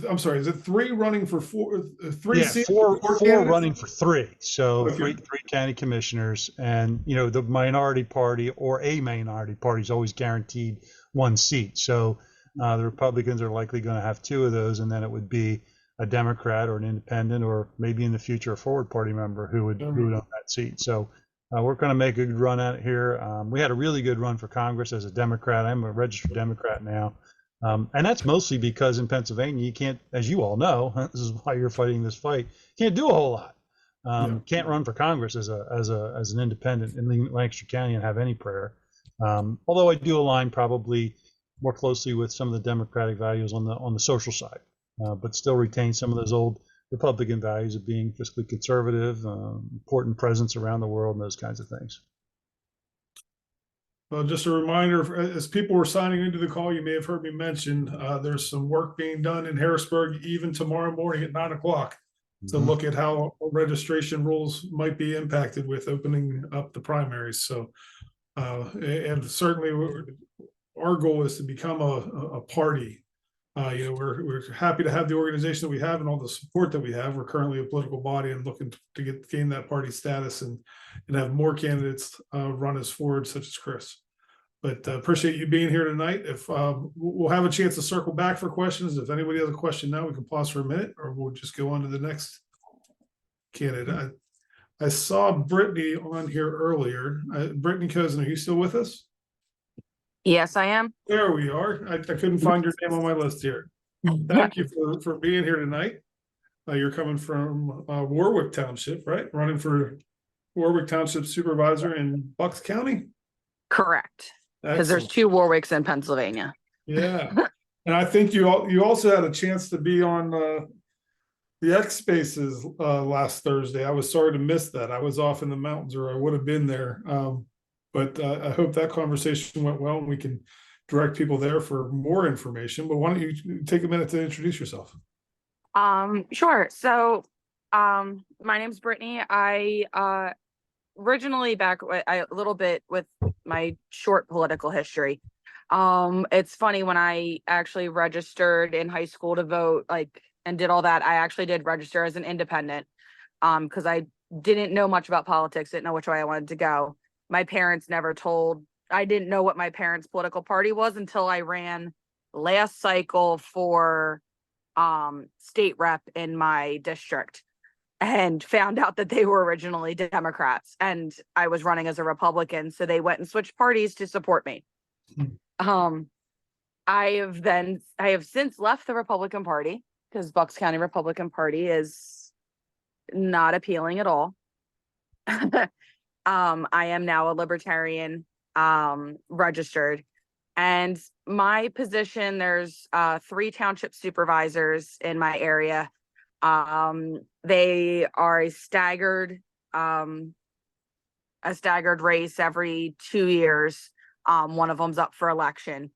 I'm sorry, is it 3 running for 4, 3 Yeah, seats? four candidates? running for 3. So Okay. three county commissioners, and the minority party or a minority party is always guaranteed 1 seat. So the Republicans are likely going to have 2 of those, and then it would be a Democrat or an independent, or maybe in the future a forward party member who would own that seat. So we're going to make a good run at it here. We had a really good run for Congress as a Democrat. I'm a registered Democrat now. And that's mostly because in Pennsylvania, you can't, as you all know, this is why you're fighting this fight, can't do a whole lot. Can't run for Congress as an independent in Lancaster County and have any prayer. Although I do align probably more closely with some of the Democratic values on the social side, but still retain some of those old Republican values of being fiscally conservative, important presence around the world, and those kinds of things. Well, just a reminder, as people were signing into the call, you may have heard me mention there's some work being done in Harrisburg even tomorrow morning at 9 o'clock to look at how registration rules might be impacted with opening up the primaries. So, and certainly our goal is to become a party. We're happy to have the organization that we have and all the support that we have. We're currently a political body and looking to gain that party status and have more candidates run as forward, such as Chris. But appreciate you being here tonight. If we'll have a chance to circle back for questions. If anybody has a question now, we can pause for a minute, or we'll just go on to the next candidate. I saw Brittany on here earlier. Brittany Cozen, are you still with us? Yes, I am. There we are. I couldn't find your name on my list here. Thank you for being here tonight. You're coming from Warwick Township, right? Running for Warwick Township Supervisor in Bucks County? Correct. Because there's Excellent. 2 Warwicks in Pennsylvania. Yeah. And I think you also had a chance to be on the X Spaces last Thursday. I was sorry to miss that. I was off in the mountains, or I would have been there. But I hope that conversation went well and we can direct people there for more information. But why don't you take a minute to introduce yourself? Sure. So, my name's Brittany. I originally a little bit with my short political history. It's funny, when I actually registered in high school to vote, and did all that, I actually did register as an independent, because I didn't know much about politics, didn't know which way I wanted to go. My parents never told, I didn't know what my parents' political party was until I ran last cycle for state rep in my district and found out that they were originally Democrats and I was running as a Republican. So they went and switched parties to support me. I have since left the Republican Party because Bucks County Republican Party is not appealing at all. I am now a libertarian, registered, and my position, there's 3 township supervisors in my area. They are a staggered race every 2 years. One of them's up for election.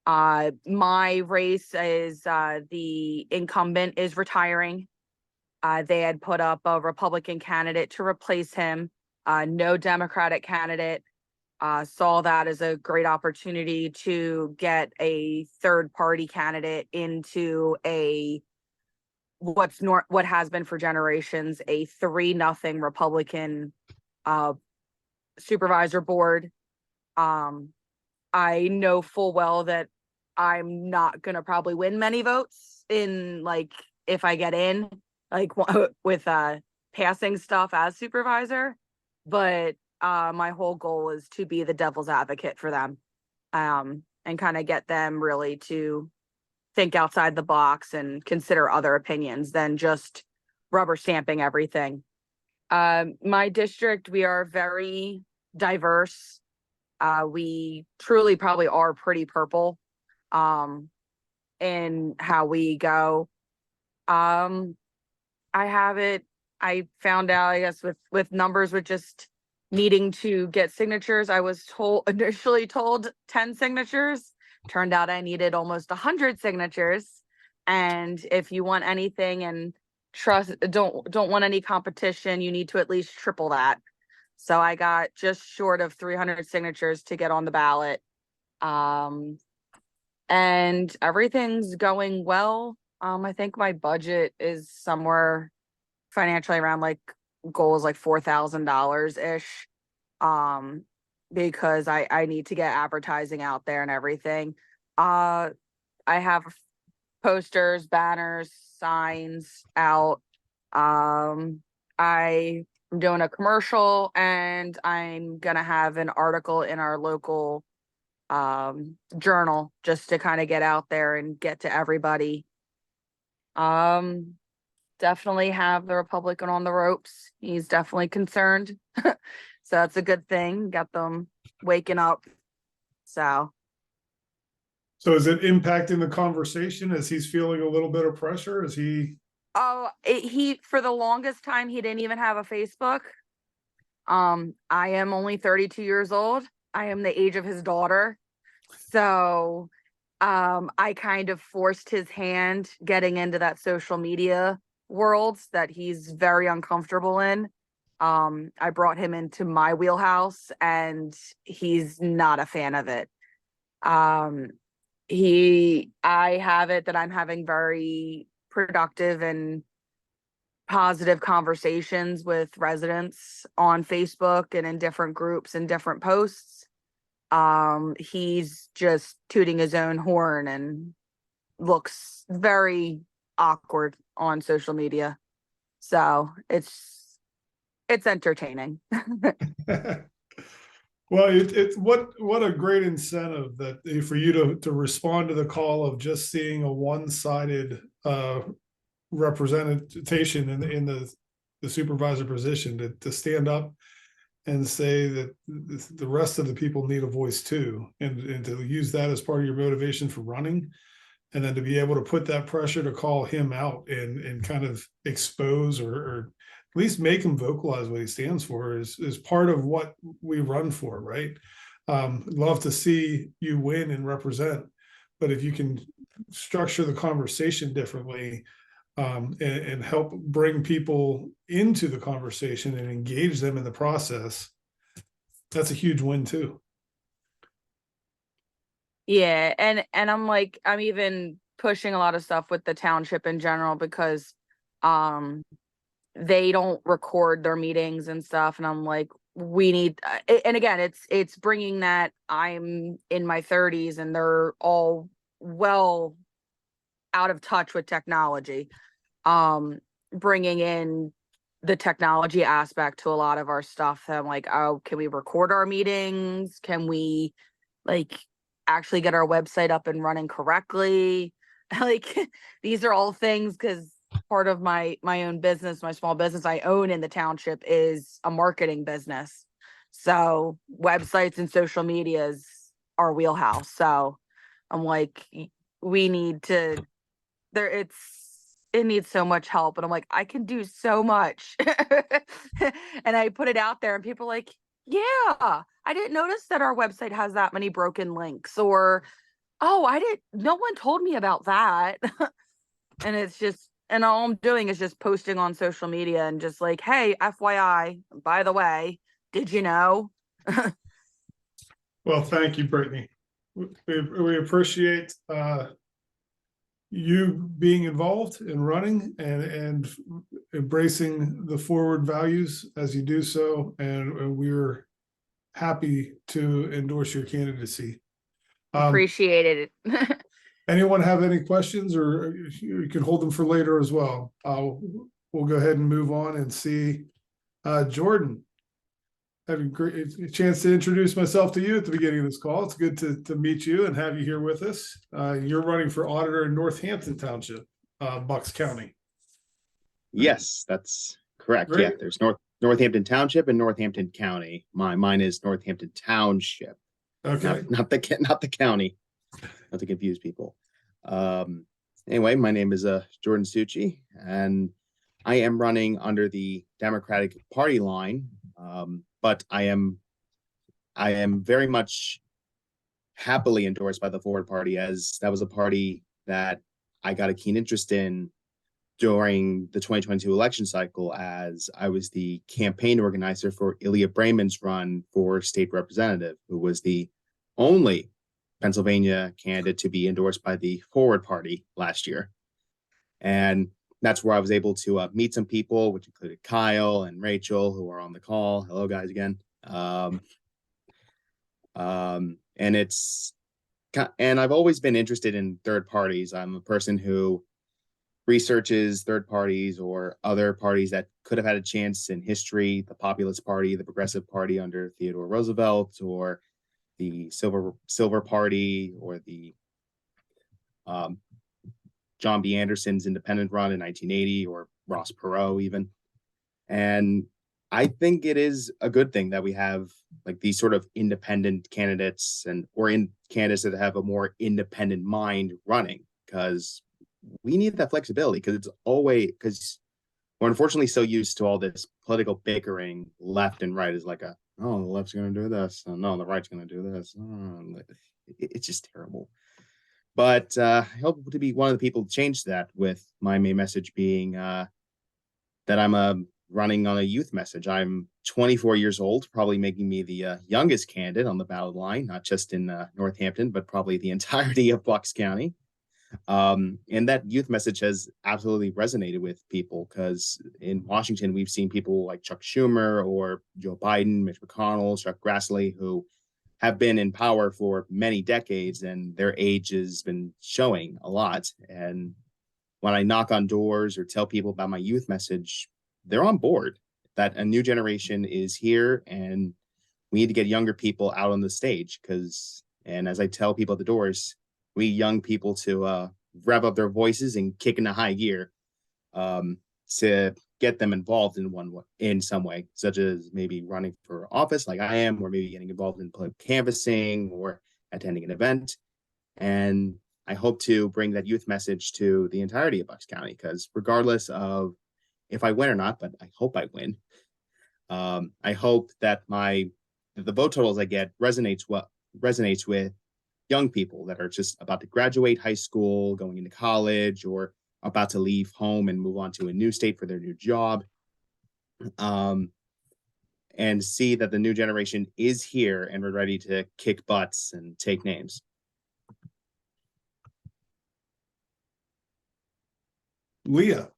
My race is the incumbent is retiring. They had put up a Republican candidate to replace him. No Democratic candidate. Saw that as a great opportunity to get a third party candidate into what has been for generations a 3-0 Republican supervisor board. I know full well that I'm not gonna probably win many votes in, if I get in, with passing stuff as supervisor, but my whole goal is to be the devil's advocate for them, and kind of get them really to think outside the box and consider other opinions than just rubber stamping everything. My district, we are very diverse. We truly probably are pretty purple in how we go. I found out, I guess, with numbers, with just needing to get signatures. I was initially told 10 signatures. Turned out I needed almost 100 signatures. And if you want anything and don't want any competition, you need to at least triple that. So I got just short of 300 signatures to get on the ballot. And everything's going well. I think my budget is somewhere financially around like goal is like $4,000 ish. Because I need to get advertising out there and everything. I have posters, banners, signs out. I'm doing a commercial, and I'm gonna have an article in our local journal just to kind of get out there and get to everybody. Definitely have the Republican on the ropes. He's definitely concerned. So that's a good thing. Got them waking up. So is it impacting the conversation as he's feeling a little bit of pressure? Is he? he for the longest time he didn't even have a Facebook. I am only 32 years old. I am the age of his daughter. So I kind of forced his hand getting into that social media world that he's very uncomfortable in. I brought him into my wheelhouse, and he's not a fan of it. I have it that I'm having very productive and positive conversations with residents on Facebook and in different groups and different posts. He's just tooting his own horn and looks very awkward on social media. So it's entertaining. Well, it's what a great incentive that for you to respond to the call of just seeing a one-sided representation in the supervisor position, to stand up and say that the rest of the people need a voice too, and to use that as part of your motivation for running, and then to be able to put that pressure to call him out and kind of expose or at least make him vocalize what he stands for is part of what we run for, right? Love to see you win and represent, but if you can structure the conversation differently, and help bring people into the conversation and engage them in the process, that's a huge win too. Yeah, and I'm even pushing a lot of stuff with the township in general because they don't record their meetings and stuff, and I'm like, we need and again it's bringing that I'm in my 30s and they're all well out of touch with technology, bringing in the technology aspect to a lot of our stuff. I'm like, oh, can we record our meetings? Can we like actually get our website up and running correctly? Like these are all things, because part of my own business, my small business I own in the township, is a marketing business. So websites and social media is our wheelhouse. So I'm like, we need to it needs so much help. And I'm like, I can do so much. And I put it out there and people are like, yeah, I didn't notice that our website has that many broken links, or, oh, no one told me about that. And it's just, and all I'm doing is just posting on social media and just like, hey, FYI, by the way, did you know? Well, thank you, Brittany. We appreciate you being involved in running and embracing the forward values as you do so, and we're happy to endorse your candidacy. Appreciated it. Anyone have any questions, or you can hold them for later as well? We'll go ahead and move on and see Jordan. Having a chance to introduce myself to you at the beginning of this call. It's good to meet you and have you here with us. You're running for auditor in Northampton Township, Bucks County. Yes, that's correct. Great. Yeah, there's Northampton Township and Northampton County. Mine is Northampton Township. Okay. Not the county. Not to confuse people. Anyway, my name is Jordan Succi, and I am running under the Democratic Party line. but I am very much happily endorsed by the Forward Party, as that was a party that I got a keen interest in during the 2022 election cycle, as I was the campaign organizer for Ilya Brayman's run for state representative, who was the only Pennsylvania candidate to be endorsed by the Forward Party last year. And that's where I was able to meet some people, which included Kyle and Rachel, who are on the call. Hello, guys, again. And I've always been interested in third parties. I'm a person who researches third parties or other parties that could have had a chance in history: the Populist Party, the Progressive Party under Theodore Roosevelt, or the Silver Party, or the John B. Anderson's independent run in 1980, or Ross Perot even. And I think it is a good thing that we have like these sort of independent candidates candidates that have a more independent mind running, because we need that flexibility, because we're unfortunately so used to all this political bickering left and right. Is like the left's going to do this, no, the right's going to do this. It's just terrible. But I hope to be one of the people to change that, with my main message being that I'm running on a youth message. I'm 24 years old, probably making me the youngest candidate on the ballot line, not just in Northampton, but probably the entirety of Bucks County. And that youth message has absolutely resonated with people, because in Washington, we've seen people like Chuck Schumer or Joe Biden, Mitch McConnell, Chuck Grassley, who have been in power for many decades, and their age has been showing a lot. And when I knock on doors or tell people about my youth message, they're on board that a new generation is here, and we need to get younger people out on the stage. And as I tell people at the doors, we young people to rev up their voices and kick into high gear to get them involved in some way, such as maybe running for office like I am, or maybe getting involved in canvassing or attending an event. And I hope to bring that youth message to the entirety of Bucks County, because regardless of if I win or not, but I hope I win, I hope that the vote totals I get resonates with young people that are just about to graduate high school, going into college, or about to leave home and move on to a new state for their new job, and see that the new generation is here and we're ready to kick butts and take names. Leah.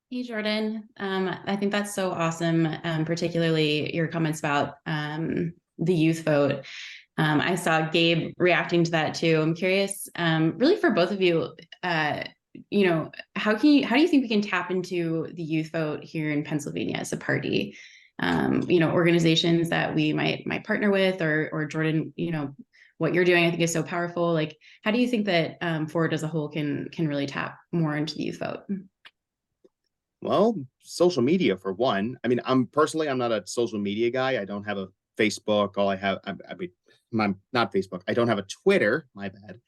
Hey, Jordan. I think that's so awesome, particularly your comments about the youth vote. I saw Gabe reacting to that too. I'm curious, really for both of you, how do you think we can tap into the youth vote here in Pennsylvania as a party? Organizations that we might partner with, or Jordan, what you're doing, I think is so powerful. Like, how do you think that Forward as a whole can really tap more into the youth vote? Well, social media for one. I mean, I'm not a social media guy. I don't have a Facebook. All I have, I'm not Facebook. I don't have a Twitter. My bad.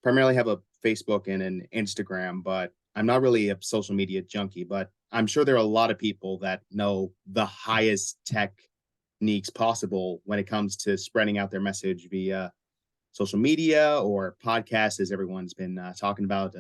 Primarily have a Facebook and an Instagram, but I'm not really a social media junkie. But I'm sure there are a lot of people that know the highest techniques possible when it comes to spreading out their message via social media or podcasts, as everyone's been talking about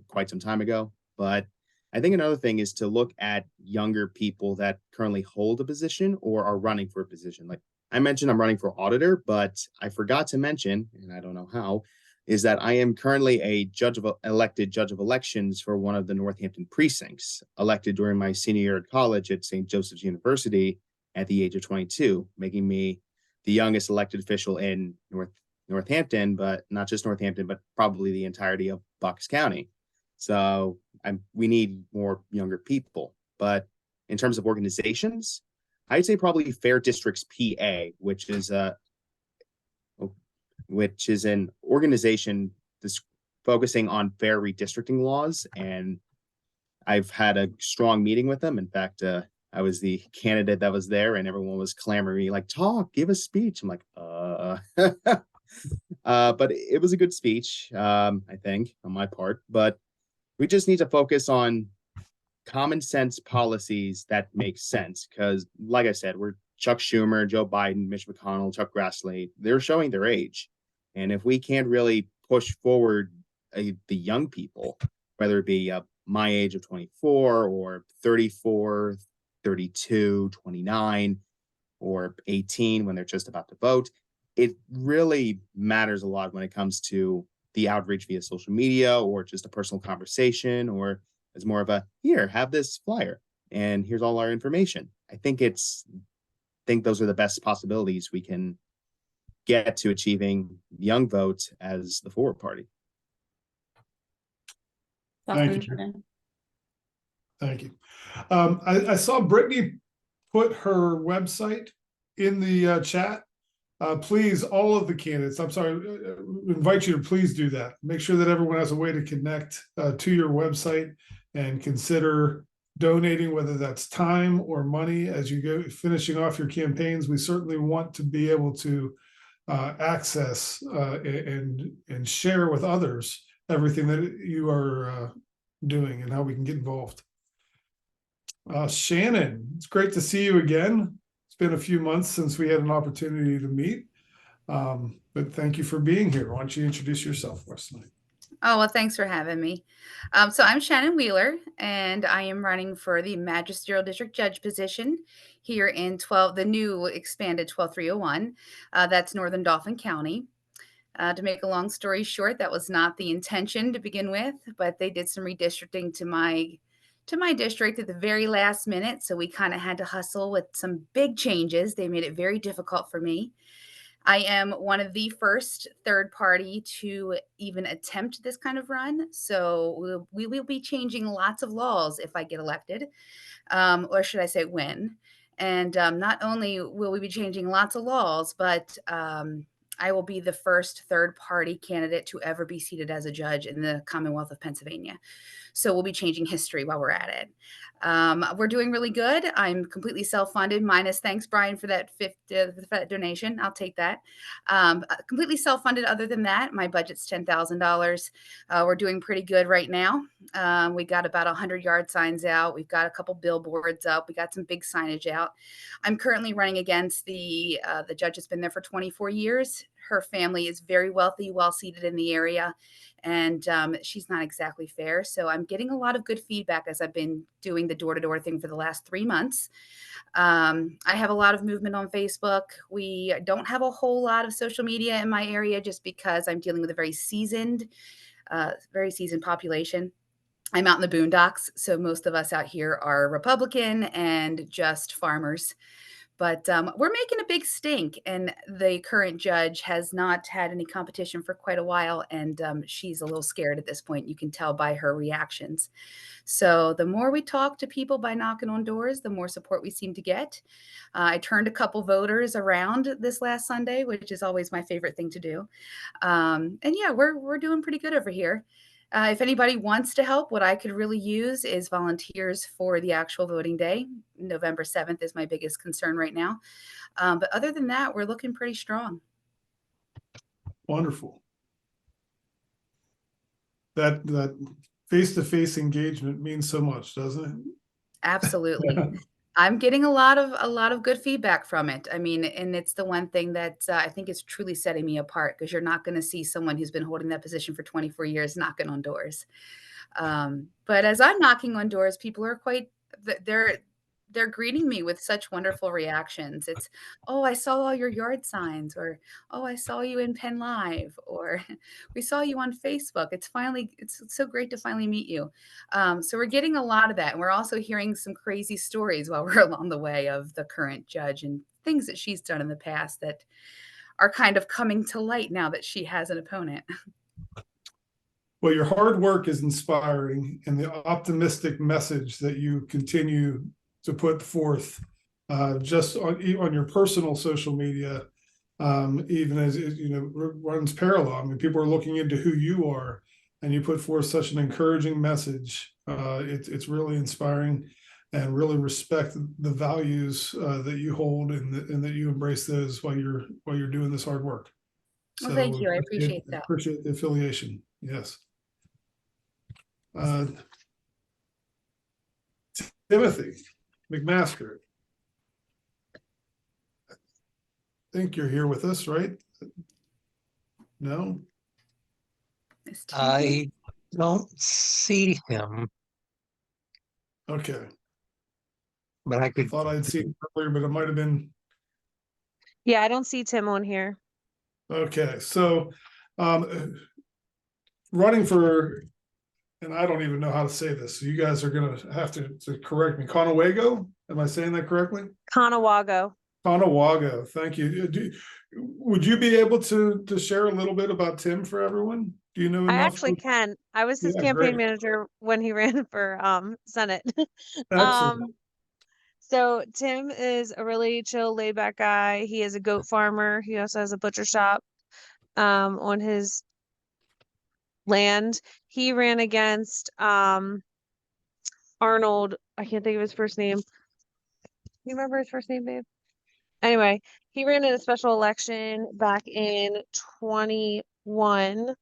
quite some time ago. But I think another thing is to look at younger people that currently hold a position or are running for a position. Like I mentioned, I'm running for auditor, but I forgot to mention, and I don't know how, is that I am currently a elected judge of elections for one of the Northampton precincts, elected during my senior year at college at St. Joseph's University at the age of 22, making me the youngest elected official in Northampton, but not just Northampton, but probably the entirety of Bucks County. So we need more younger people. But in terms of organizations, I'd say probably Fair Districts PA, which is an organization that's focusing on fair redistricting laws. And I've had a strong meeting with them. In fact, I was the candidate that was there, and everyone was clamoring like, talk, give a speech. I'm like, but it was a good speech, I think, on my part. But we just need to focus on common sense policies that make sense. Because, like I said, we're Chuck Schumer, Joe Biden, Mitch McConnell, Chuck Grassley. They're showing their age, and if we can't really push forward the young people, whether it be my age of 24 or 34, 32, 29, or 18 when they're just about to vote, it really matters a lot when it comes to the outreach via social media or just a personal conversation, or it's more of a, here, have this flyer and here's all our information. I think those are the best possibilities we can get to achieving young vote as the forward party. Thank you. Thank you. I saw Brittany put her website in the chat. Please, all of the candidates, I'm sorry, invite you to please do that. Make sure that everyone has a way to connect to your website and consider donating, whether that's time or money as you go finishing off your campaigns. We certainly want to be able to access and share with others everything that you are doing and how we can get involved. Shannon, it's great to see you again. It's been a few months since we had an opportunity to meet, but thank you for being here. Why don't you introduce yourself for us tonight? Oh, well, thanks for having me. So I'm Shannon Wheeler, and I am running for the Magisterial District Judge position here in the new expanded 12301. That's Northern Dauphin County. To make a long story short, that was not the intention to begin with, but they did some redistricting to my district at the very last minute. So we kind of had to hustle with some big changes. They made it very difficult for me. I am one of the first third party to even attempt this kind of run. So we will be changing lots of laws if I get elected, or should I say win. And not only will we be changing lots of laws, but I will be the first third party candidate to ever be seated as a judge in the Commonwealth of Pennsylvania. So we'll be changing history while we're at it. We're doing really good. I'm completely self-funded, minus thanks, Brian, for that donation. I'll take that. Completely self-funded. Other than that, my budget's $10,000. We're doing pretty good right now. We got about 100 yard signs out. We've got a couple billboards up. We got some big signage out. I'm currently running against the judge that's been there for 24 years. Her family is very wealthy, well-seated in the area, and she's not exactly fair. So I'm getting a lot of good feedback as I've been doing the door-to-door thing for the last 3 months. I have a lot of movement on Facebook. We don't have a whole lot of social media in my area just because I'm dealing with a very seasoned population. I'm out in the boondocks, so most of us out here are Republican and just farmers. But we're making a big stink, and the current judge has not had any competition for quite a while, and she's a little scared at this point. You can tell by her reactions. So the more we talk to people by knocking on doors, the more support we seem to get. I turned a couple voters around this last Sunday, which is always my favorite thing to do. And yeah, we're doing pretty good over here. If anybody wants to help, what I could really use is volunteers for the actual voting day. November 7th is my biggest concern right now. But other than that, we're looking pretty strong. Wonderful. That face-to-face engagement means so much, doesn't it? Absolutely. I'm getting a lot of good feedback from it. I mean, and it's the one thing that I think is truly setting me apart, because you're not going to see someone who's been holding that position for 24 years knocking on doors. But as I'm knocking on doors, people are they're greeting me with such wonderful reactions. It's, oh, I saw all your yard signs, or, oh, I saw you in Penn Live, or we saw you on Facebook. It's so great to finally meet you. So we're getting a lot of that. And we're also hearing some crazy stories while we're along the way of the current judge and things that she's done in the past that are kind of coming to light now that she has an opponent. Well, your hard work is inspiring, and the optimistic message that you continue to put forth just on your personal social media, even as it, runs parallel. I mean, people are looking into who you are, and you put forth such an encouraging message. It's really inspiring, and really respect the values that you hold and that you embrace those while you're doing this hard work. Well, thank you. I appreciate that. Appreciate the affiliation. Yes. Timothy McMaster. I think you're here with us, right? No? I don't see him, Okay. but I I could. thought I'd seen him earlier, but it might have been. Yeah, I don't see Tim on here. Okay, so running for, and I don't even know how to say this, so you guys are gonna have to correct me. Conewago? Am I saying that correctly? Conawago. Conewago, thank you. Would you be able to share a little bit about Tim for everyone? Do you know I enough? actually can. I was his Yeah, campaign great. manager when he ran for Senate. Excellent. So Tim is a really chill, laid back guy. He is a goat farmer. He also has a butcher shop on his land. He ran against Arnold. I can't think of his first name. You remember his first name, babe? Anyway, he ran in a special election back in 21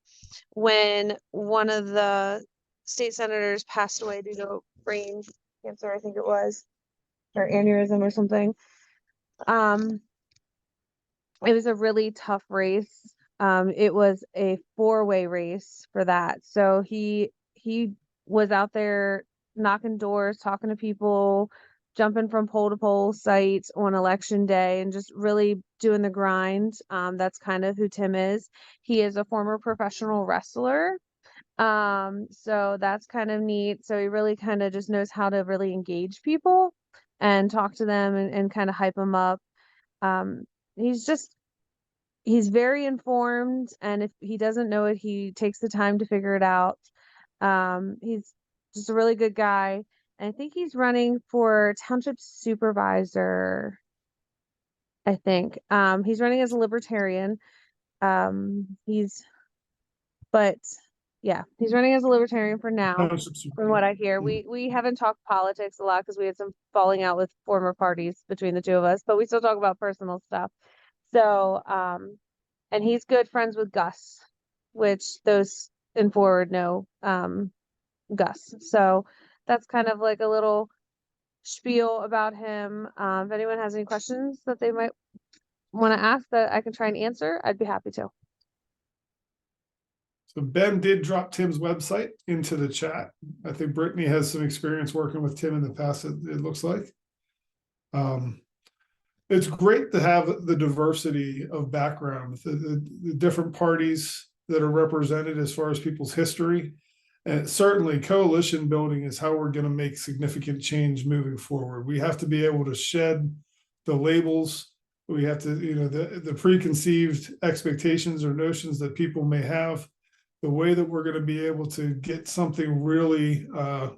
when one of the state senators passed away due to brain cancer, I think it was, or aneurysm or something. It was a really tough race. It was a four-way race for that. So he was out there knocking doors, talking to people, jumping from pole to pole sites on election day, and just really doing the grind. That's kind of who Tim is. He is a former professional wrestler. So that's kind of neat. So he really kind of just knows how to really engage people and talk to them and kind of hype them up. He's very informed, and if he doesn't know it, he takes the time to figure it out. He's just a really good guy. And I think he's running for township supervisor. I think. He's running as a libertarian. He's running as a libertarian for now, from what I hear. We haven't talked politics a lot because we had some falling out with former parties between the two of us, but we still talk about personal stuff. So, and he's good friends with Gus, which those in forward know Gus. So that's kind of like a little spiel about him. If anyone has any questions that they might want to ask that I can try and answer, I'd be happy to. So Ben did drop Tim's website into the chat. I think Brittany has some experience working with Tim in the past, it looks like. It's great to have the diversity of background, the different parties that are represented as far as people's history. And certainly coalition building is how we're going to make significant change moving forward. We have to be able to shed the labels. We have to, the preconceived expectations or notions that people may have. The way that we're going to be able to get something really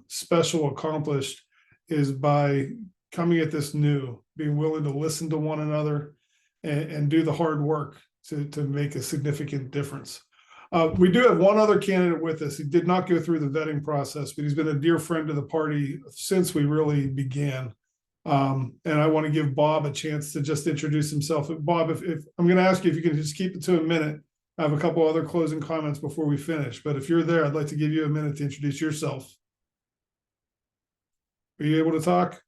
special accomplished is by coming at this new, being willing to listen to one another and do the hard work to make a significant difference. We do have one other candidate with us. He did not go through the vetting process, but he's been a dear friend of the party since we really began. And I want to give Bob a chance to just introduce himself. Bob, if I'm going to ask you if you can just keep it to a minute. I have a couple other closing comments before we finish, but if you're there, I'd like to give you a minute to introduce yourself. Are you able to talk?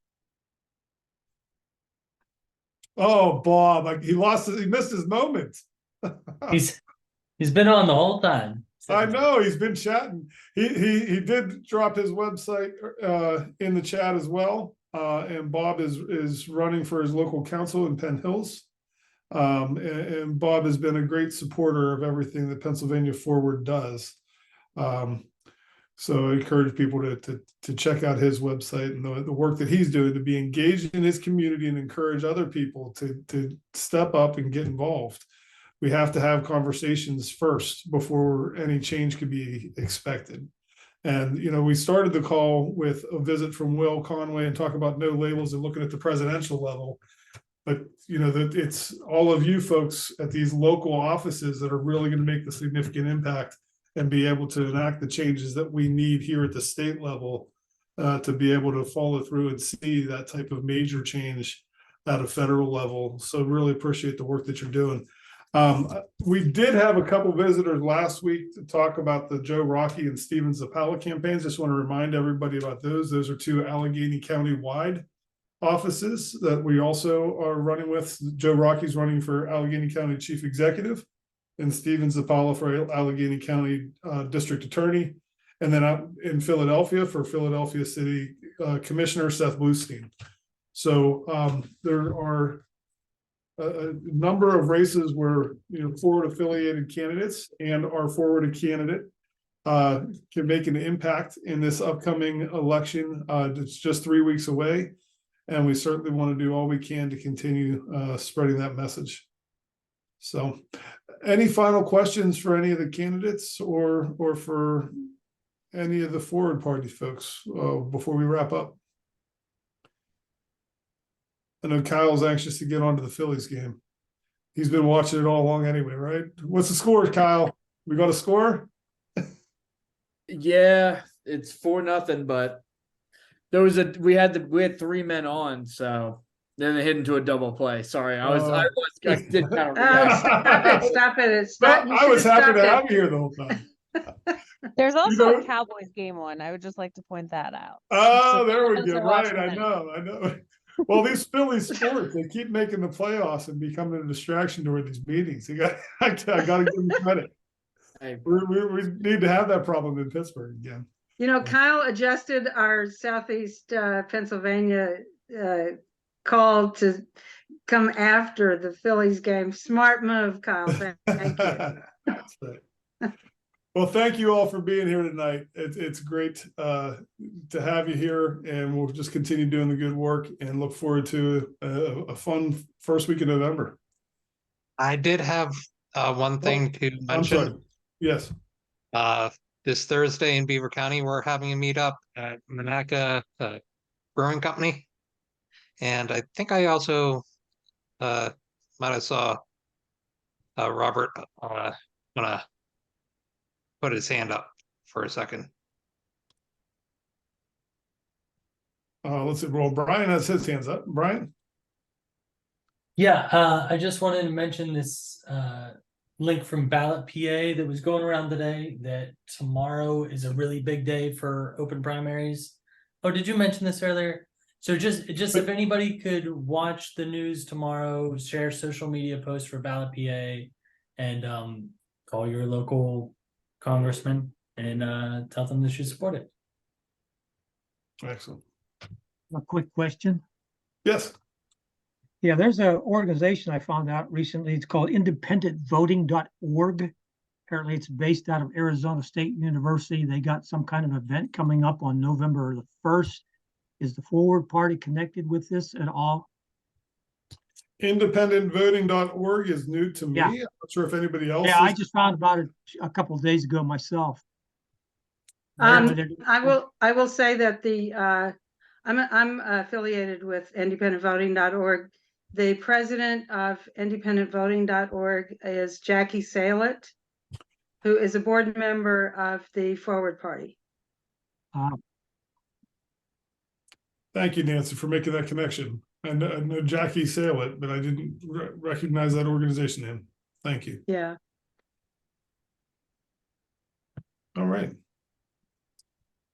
Oh, Bob, he missed his moment. He's been on the whole time. I know, he's been chatting. He did drop his website in the chat as well. And Bob is running for his local council in Penn Hills. And Bob has been a great supporter of everything that Pennsylvania Forward does. So I encourage people to check out his website and the work that he's doing to be engaged in his community and encourage other people to step up and get involved. We have to have conversations first before any change could be expected. And, we started the call with a visit from Will Conway and talk about no labels and looking at the presidential level. But, that it's all of you folks at these local offices that are really going to make the significant impact and be able to enact the changes that we need here at the state level to be able to follow through and see that type of major change at a federal level. So really appreciate the work that you're doing. We did have a couple visitors last week to talk about the Joe Rocky and Steven Zappala campaigns. Just want to remind everybody about those. Those are two Allegheny County wide offices that we also are running with. Joe Rocky's running for Allegheny County Chief Executive, and Steven Zappala for Allegheny County District Attorney. And then out in Philadelphia for Philadelphia City Commissioner Seth Bluestein. So there are a number of races where forward affiliated candidates and our forwarded candidate can make an impact in this upcoming election. It's just 3 weeks away, and we certainly want to do all we can to continue spreading that message. So, any final questions for any of the candidates or for any of the forward party folks before we wrap up? I know Kyle's anxious to get onto the Phillies game. He's been watching it all along anyway, right? What's the score, Kyle? We got a score? Yeah, it's 4-0, but we had 3 men on, so then they hit into a double play. Sorry, I did kind of Stop it. It's not, I was happy to have you here the whole time. There's also a Cowboys game on. I would just like to point that out. Oh, So there we those go. are Right, watching I that. know. Well, these Philly sports, they keep making the playoffs and becoming a distraction during these meetings. I got to give them credit. We need to have that problem in Pittsburgh again. Kyle adjusted our Southeast Pennsylvania call to come after the Phillies game. Smart move, Kyle. Thank you. Well, thank you all for being here tonight. It's great to have you here, and we'll just continue doing the good work and look forward to a fun first week of November. I did have one thing to mention. I'm sorry. Yes. This Thursday in Beaver County, we're having a meetup at Monaca Brewing Company. And I think I also might have saw Robert gonna put his hand up for a second. Let's see. Well, Brian has his hands up. Brian? Yeah, I just wanted to mention this link from Ballot PA that was going around today, that tomorrow is a really big day for open primaries. Oh, did you mention this earlier? So just if anybody could watch the news tomorrow, share social media posts for Ballot PA, and call your local congressman and tell them they should support it. Excellent. A quick question. Yes. Yeah, there's an organization I found out recently. It's called independentvoting.org. Apparently it's based out of Arizona State University. They got some kind of event coming up on November the 1st. Is the Forward Party connected with this at all? Independentvoting.org is new to me. Yeah. I'm not sure if anybody else. Yeah, I just found about it a couple of days ago myself. I will say that I'm affiliated with independentvoting.org. The president of independentvoting.org is Jackie Salet, who is a board member of the Forward Party. Thank you, Nancy, for making that connection. I know Jackie Salet, but I didn't recognize that organization name. Thank you. Yeah. All right.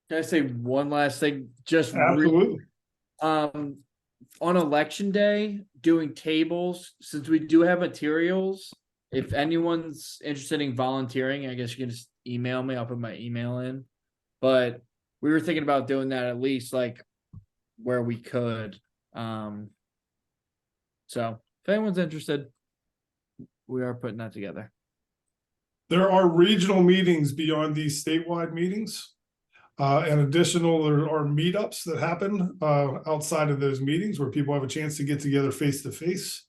Can I say one last thing? Just absolutely. On election day, doing tables, since we do have materials, if anyone's interested in volunteering, I guess you can just email me. I'll put my email in. But we were thinking about doing that at least like where we could. So if anyone's interested, we are putting that together. There are regional meetings beyond these statewide meetings. And additional, there are meetups that happen outside of those meetings where people have a chance to get together face to face.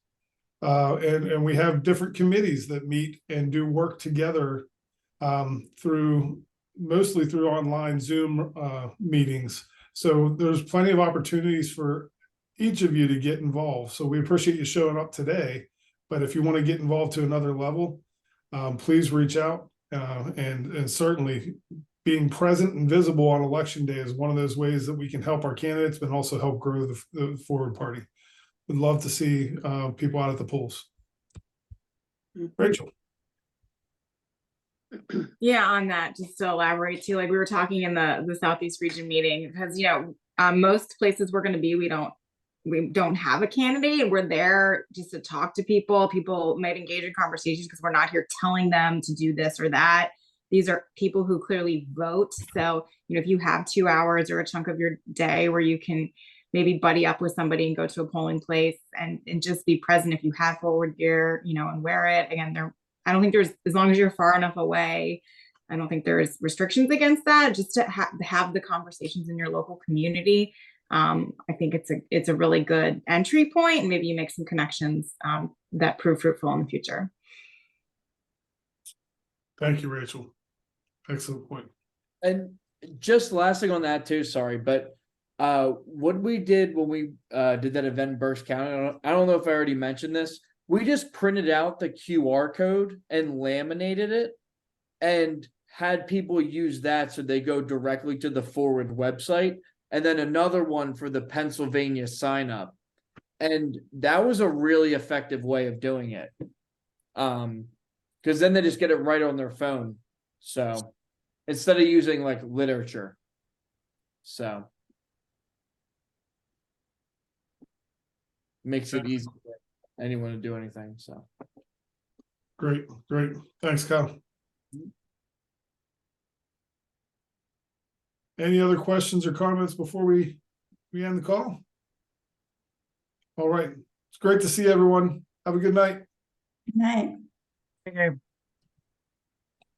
And we have different committees that meet and do work together mostly through online Zoom meetings. So there's plenty of opportunities for each of you to get involved. So we appreciate you showing up today. But if you want to get involved to another level, please reach out and certainly being present and visible on election day is one of those ways that we can help our candidates, but also help grow the Forward Party. We'd love to see people out at the polls. Rachel. Yeah, on that, just to elaborate too, like we were talking in the Southeast region meeting, because most places we're going to be, we don't have a candidate. We're there just to talk to people. People might engage in conversations because we're not here telling them to do this or that. These are people who clearly vote. So, if you have 2 hours or a chunk of your day where you can maybe buddy up with somebody and go to a polling place and just be present if you have forward gear, and wear it. Again, I don't think there's, as long as you're far enough away, I don't think there's restrictions against that. Just to have the conversations in your local community. I think it's a really good entry point, and maybe you make some connections that prove fruitful in the future. Thank you, Rachel. Excellent point. And just last thing on that too, sorry, but what we did when we did that event in Berks County, I don't know if I already mentioned this. We just printed out the QR code and laminated it and had people use that so they go directly to the Forward website, and then another one for the Pennsylvania sign up. And that was a really effective way of doing it. Because then they just get it right on their phone. So instead of using like literature. So makes it easy for anyone to do anything. So Great. Thanks, Kyle. Any other questions or comments before we end the call? All right. It's great to see everyone. Have a good night. Good night. Okay.